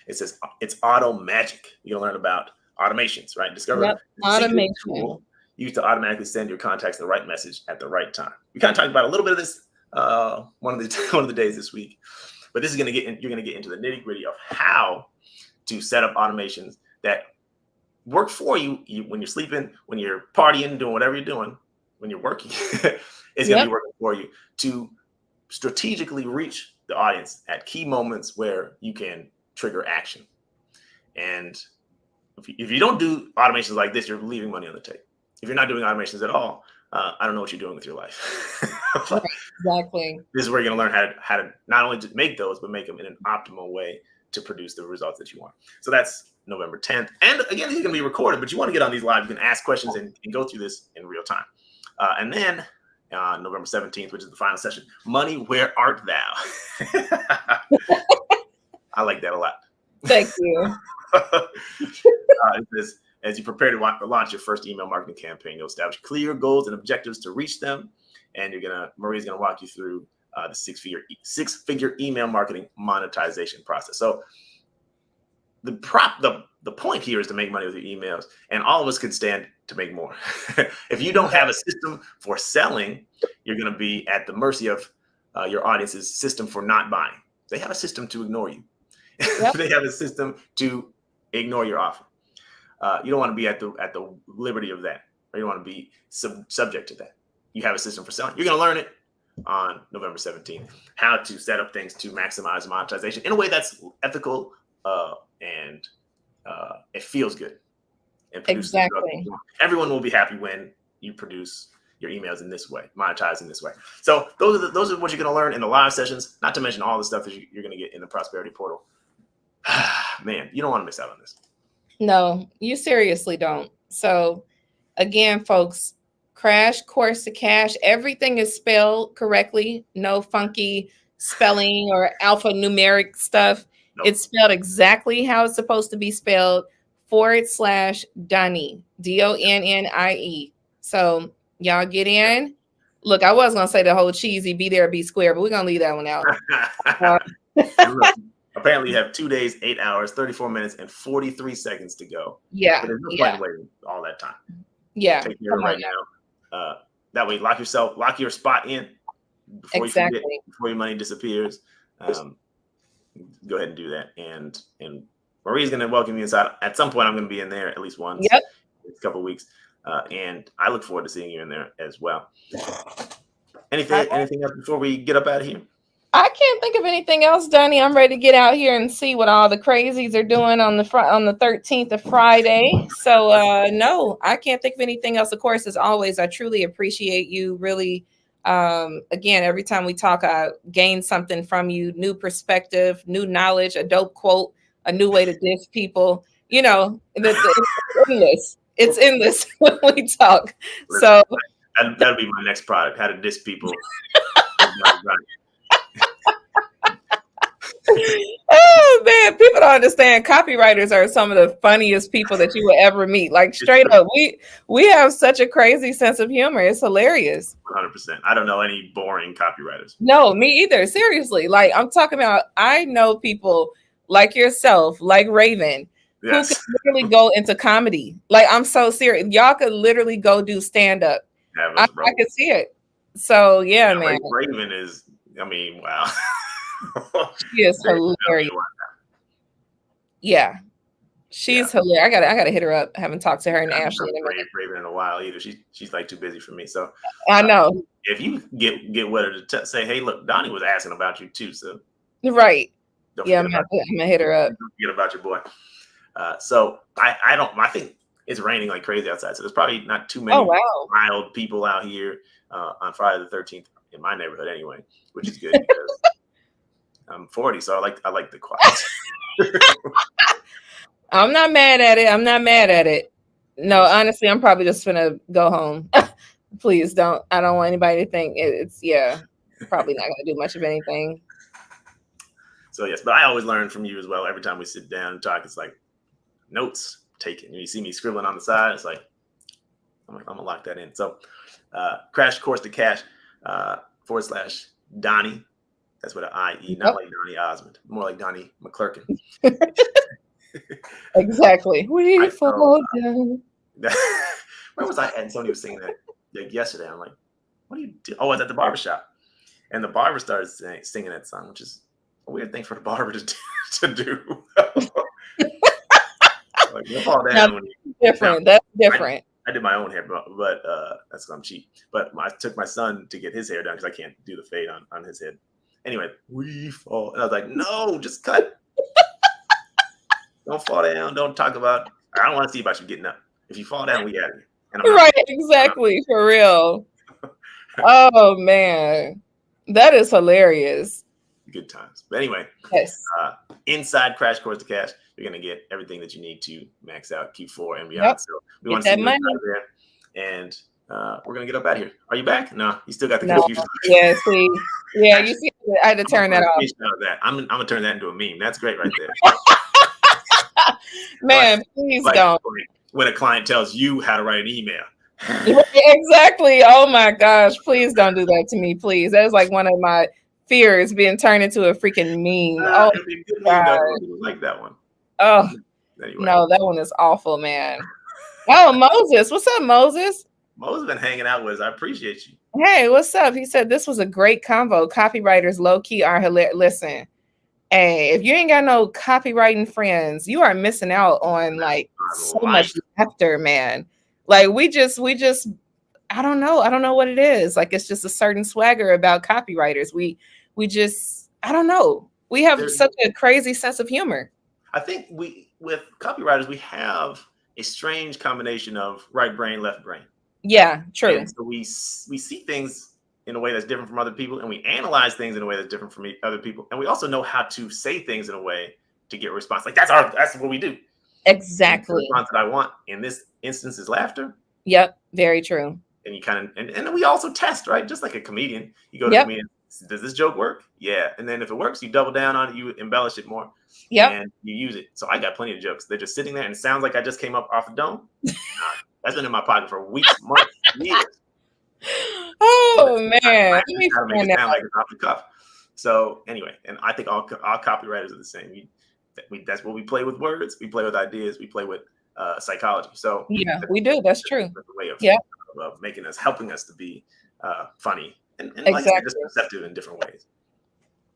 it says it's auto magic. You're going to learn about automations, right? Discover automation tool used to automatically send your contacts the right message at the right time. We kind of talked about a little bit of this one of the days this week, but this is going to you're going to get into the nitty gritty of how to set up automations that work for you when you're sleeping, when you're partying, doing whatever you're doing, when you're working. It's going to be working for you to strategically reach the audience at key moments where you can trigger action. And if you don't do automations like this, you're leaving money on the table. If you're not doing automations at all, I don't know what you're doing with your life. Right, exactly. This is where you're going to learn how to not only just make those, but make them in an optimal way to produce the results that you want. So that's November 10th. And again, these are going to be recorded, but you want to get on these live. You can ask questions and go through this in real time. And then November 17th, which is the final session, Money, Where Art Thou? I like that a lot. Thank you. It says, as you prepare to launch your first email marketing campaign, you'll establish clear goals and objectives to reach them. And Maria's going to walk you through the six-figure email marketing monetization process. So the point here is to make money with your emails, and all of us can stand to make more. If you don't have a system for selling, you're going to be at the mercy of your audience's system for not buying. They have a system to ignore you. Yep. They have a system to ignore your offer. You don't want to be at the liberty of that, or you don't want to be subject to that. You have a system for selling. You're going to learn it on November 17th, how to set up things to maximize monetization in a way that's ethical and it feels good. And exactly. Everyone will be happy when you produce your emails in this way, monetize in this way. So those are what you're going to learn in the live sessions, not to mention all the stuff that you're going to get in the Prosperity Portal. Man, you don't want to miss out on this. No, you seriously don't. So again, folks, Crash Course to Cash. Everything is spelled correctly. No funky spelling or alphanumeric stuff. Nope. It's spelled exactly how it's supposed to be spelled, /Donnie, DONNIE. So y'all get in. Look, I was going to say the whole cheesy, be there, be square, but we're going to leave that one out. Look, apparently you have 2 days, 8 hours, 34 minutes, and 43 seconds to go. Yeah. So there's no point in waiting all that time. Yeah. Take care of it right now. That way, lock your spot in before before your money disappears. Go ahead and do that. And Maria's going to welcome you inside. At some point, I'm going to be in there at least once. Yep. In a couple of weeks. And I look forward to seeing you in there as well. Anything else before we get up out of here? I can't think of anything else, Donnie. I'm ready to get out here and see what all the crazies are doing on the 13th of Friday. So no, I can't think of anything else. Of course, as always, I truly appreciate you. Really, again, every time we talk, I gain something from you, new perspective, new knowledge, a dope quote, a new way to diss people. It's endless. It's endless when we talk. So that'll be my next product: how to diss people. Oh man, people don't understand. Copywriters are some of the funniest people that you will ever meet. Like straight up, we have such a crazy sense of humor. It's hilarious. 100%. I don't know any boring copywriters. No, me either. Seriously, like I'm talking about. I know people like yourself, like Raven, yes, who could literally go into comedy. Like I'm so serious. Y'all could literally go do stand up. I could see it. So yeah, Now, man, Raven is, I mean, wow. she is hilarious. Yeah, Yeah, she's hilarious. I gotta hit her up. I haven't talked to her and I haven't Ashley done in a minute. Raven in a while either. She's like too busy for me. So I uh, know, if you get with her to say, hey, look, Donnie was asking about you too. So right? don't Yeah, forget about I'm gonna hit her up. don't forget about your boy. So I think it's raining like crazy outside. So there's probably not too Oh many wow. wild people out here on Friday the 13th in my neighborhood anyway, which is good because I'm 40, so I like the quiet. I'm not mad at it. I'm not mad at it. No, honestly, I'm probably just gonna go home. Please don't. I don't want anybody to think it's probably not gonna do much of anything. So yes, but I always learn from you as well. Every time we sit down and talk, it's like notes taken. You see me scribbling on the side, it's like I'm gonna lock that in. So crash course to cash / Donnie. That's with an IE, not like Donnie Osmond, more like Donnie McClurkin. Exactly. We Right, so, fall down. where was I at? And somebody was singing that like yesterday. I'm like, what do you do? Oh, I was at the barbershop. And the barber started singing that song, which is a weird thing for the barber to do. Like, you'll fall down when you, Different. now, That's different. I did my own hair, but that's because I'm cheap. But I took my son to get his hair done because I can't do the fade on his head. Anyway, we fall. And I was like, no, just cut. Don't fall down. Don't talk about. I don't want to see about you getting up. If you fall down, we out of here. And I'm Right, exactly. For real. Oh man. That is hilarious. Good times. But anyway, Yes. inside Crash Course to Cash, you're going to get everything that you need to max out Q4 and beyond. Yep. So we Get want to see that you money. out there. And we're going to get up out of here. Are you back? No, you still got the No. confusion. Yeah, see. Yeah, you see, I had to turn that off. I'm going to turn that into a meme. That's great right there. Man, please like don't. when a client tells you how to write an email. Exactly. Oh my gosh. Please don't do that to me, please. That is like one of my fears, being turned into a freaking meme. Oh, it'd be a good meme, though. I like that one. oh Anyway. No, that one is awful, man. Oh, Moses. What's up, Moses? Moses been hanging out with us. I appreciate you. Hey, what's up? He said this was a great convo. Copywriters low-key are hilarious. Listen, hey, if you ain't got no copywriting friends, you are missing out on like so much laughter, man. Like we just I don't know what it is. Like it's just a certain swagger about copywriters. We just I don't know. We have such a crazy sense of humor. I think with copywriters, we have a strange combination of right brain, left brain. Yeah, true. And so we see things in a way that's different from other people, and we analyze things in a way that's different from other people, and we also know how to say things in a way to get a response. Like that's what we do. Exactly. The response that I want in this instance is laughter. Yep, very true. And you kind of and then we also test, right? Just like a comedian, you go to a comedian. Does this joke work? Yeah. And then if it works, you double down on it, you embellish it more. Yeah. And you use it. So I got plenty of jokes. They're just sitting there and it sounds like I just came up off the dome. That's been in my pocket for weeks, months, years. Oh man. I gotta make it sound like it's off the cuff. So anyway, and I think all copywriters are the same. That's what we play with words, we play with ideas, we play with psychology. So yeah, we do. That's true. The way of, of helping us to be funny. And exactly. Like just perceptive in different ways.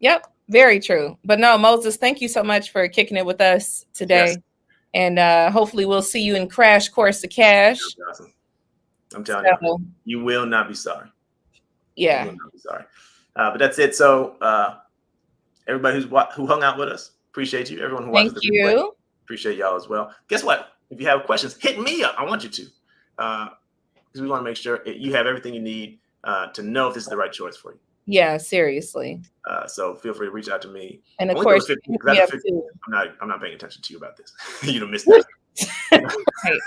Yep, very true. But no, Moses, thank you so much for kicking it with us today. Yes. And hopefully we'll see you in Crash Course to Cash. Awesome. I'm telling you, you will not be sorry. Yeah. You will not be sorry. But that's it. So everybody who hung out with us, appreciate you. Everyone who watches the replay, appreciate y'all as well. Guess what? If you have questions, hit me up. I want you to. Because we want to make sure you have everything you need to know if this is the right choice for you. Yeah, seriously. So feel free to reach out to me. And of course, I'm not paying attention to you about this. You don't miss that. Right.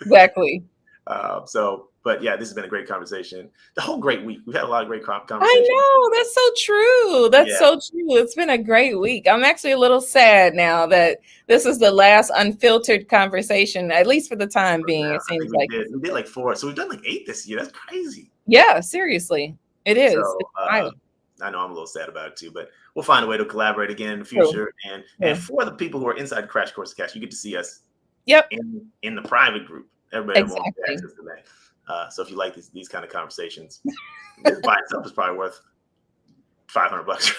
Exactly. But yeah, this has been a great conversation. The whole great week. We've had a lot of great conversations. I know. That's so true. That's so true. It's been a great week. I'm actually a little sad now that this is the last unfiltered conversation, at least for the time being. It seems like we did like 4. So we've done like 8 this year. That's crazy. Yeah, seriously. It is. So, I know I'm a little sad about it too, but we'll find a way to collaborate again in the future. True. And for the people who are inside Crash Course to Cash, you get to see us in the private group. Everybody won't get access to that. So if you like these kind of conversations, this by itself is probably worth $500.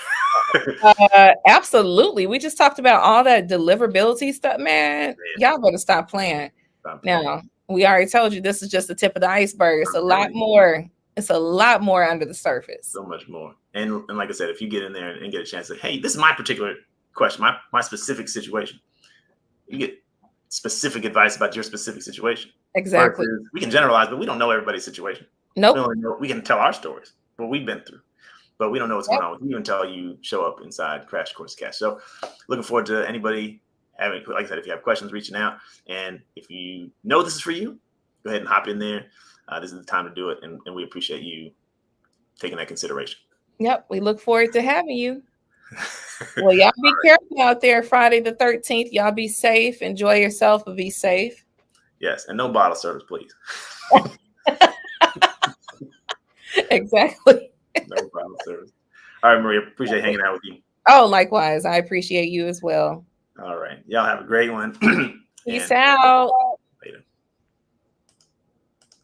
Absolutely. We just talked about all that deliverability stuff, man. Y'all better stop playing. Now, we already told you this is just the tip of the iceberg. It's a lot more. It's a lot more under the surface. So much more. And like I said, if you get in there and get a chance to, hey, this is my particular question, my specific situation. You get specific advice about your specific situation. Exactly. Versus, we can generalize, but we don't know everybody's situation. Nope. We can tell our stories, what we've been through, but we don't know what's going on with you until you show up inside Crash Course Cash. So looking forward to anybody having, like I said, if you have questions, reaching out. And if you know this is for you, go ahead and hop in there. This is the time to do it. And we appreciate you taking that consideration. Yep. We look forward to having you. Well, y'all be careful out there Friday the 13th. Y'all be safe. Enjoy yourself, but be safe. Yes. And no bottle service, please. Exactly. No bottle service. All right, Maria. Appreciate hanging out with you. Oh, likewise. I appreciate you as well. All right. Y'all have a great one. Peace out.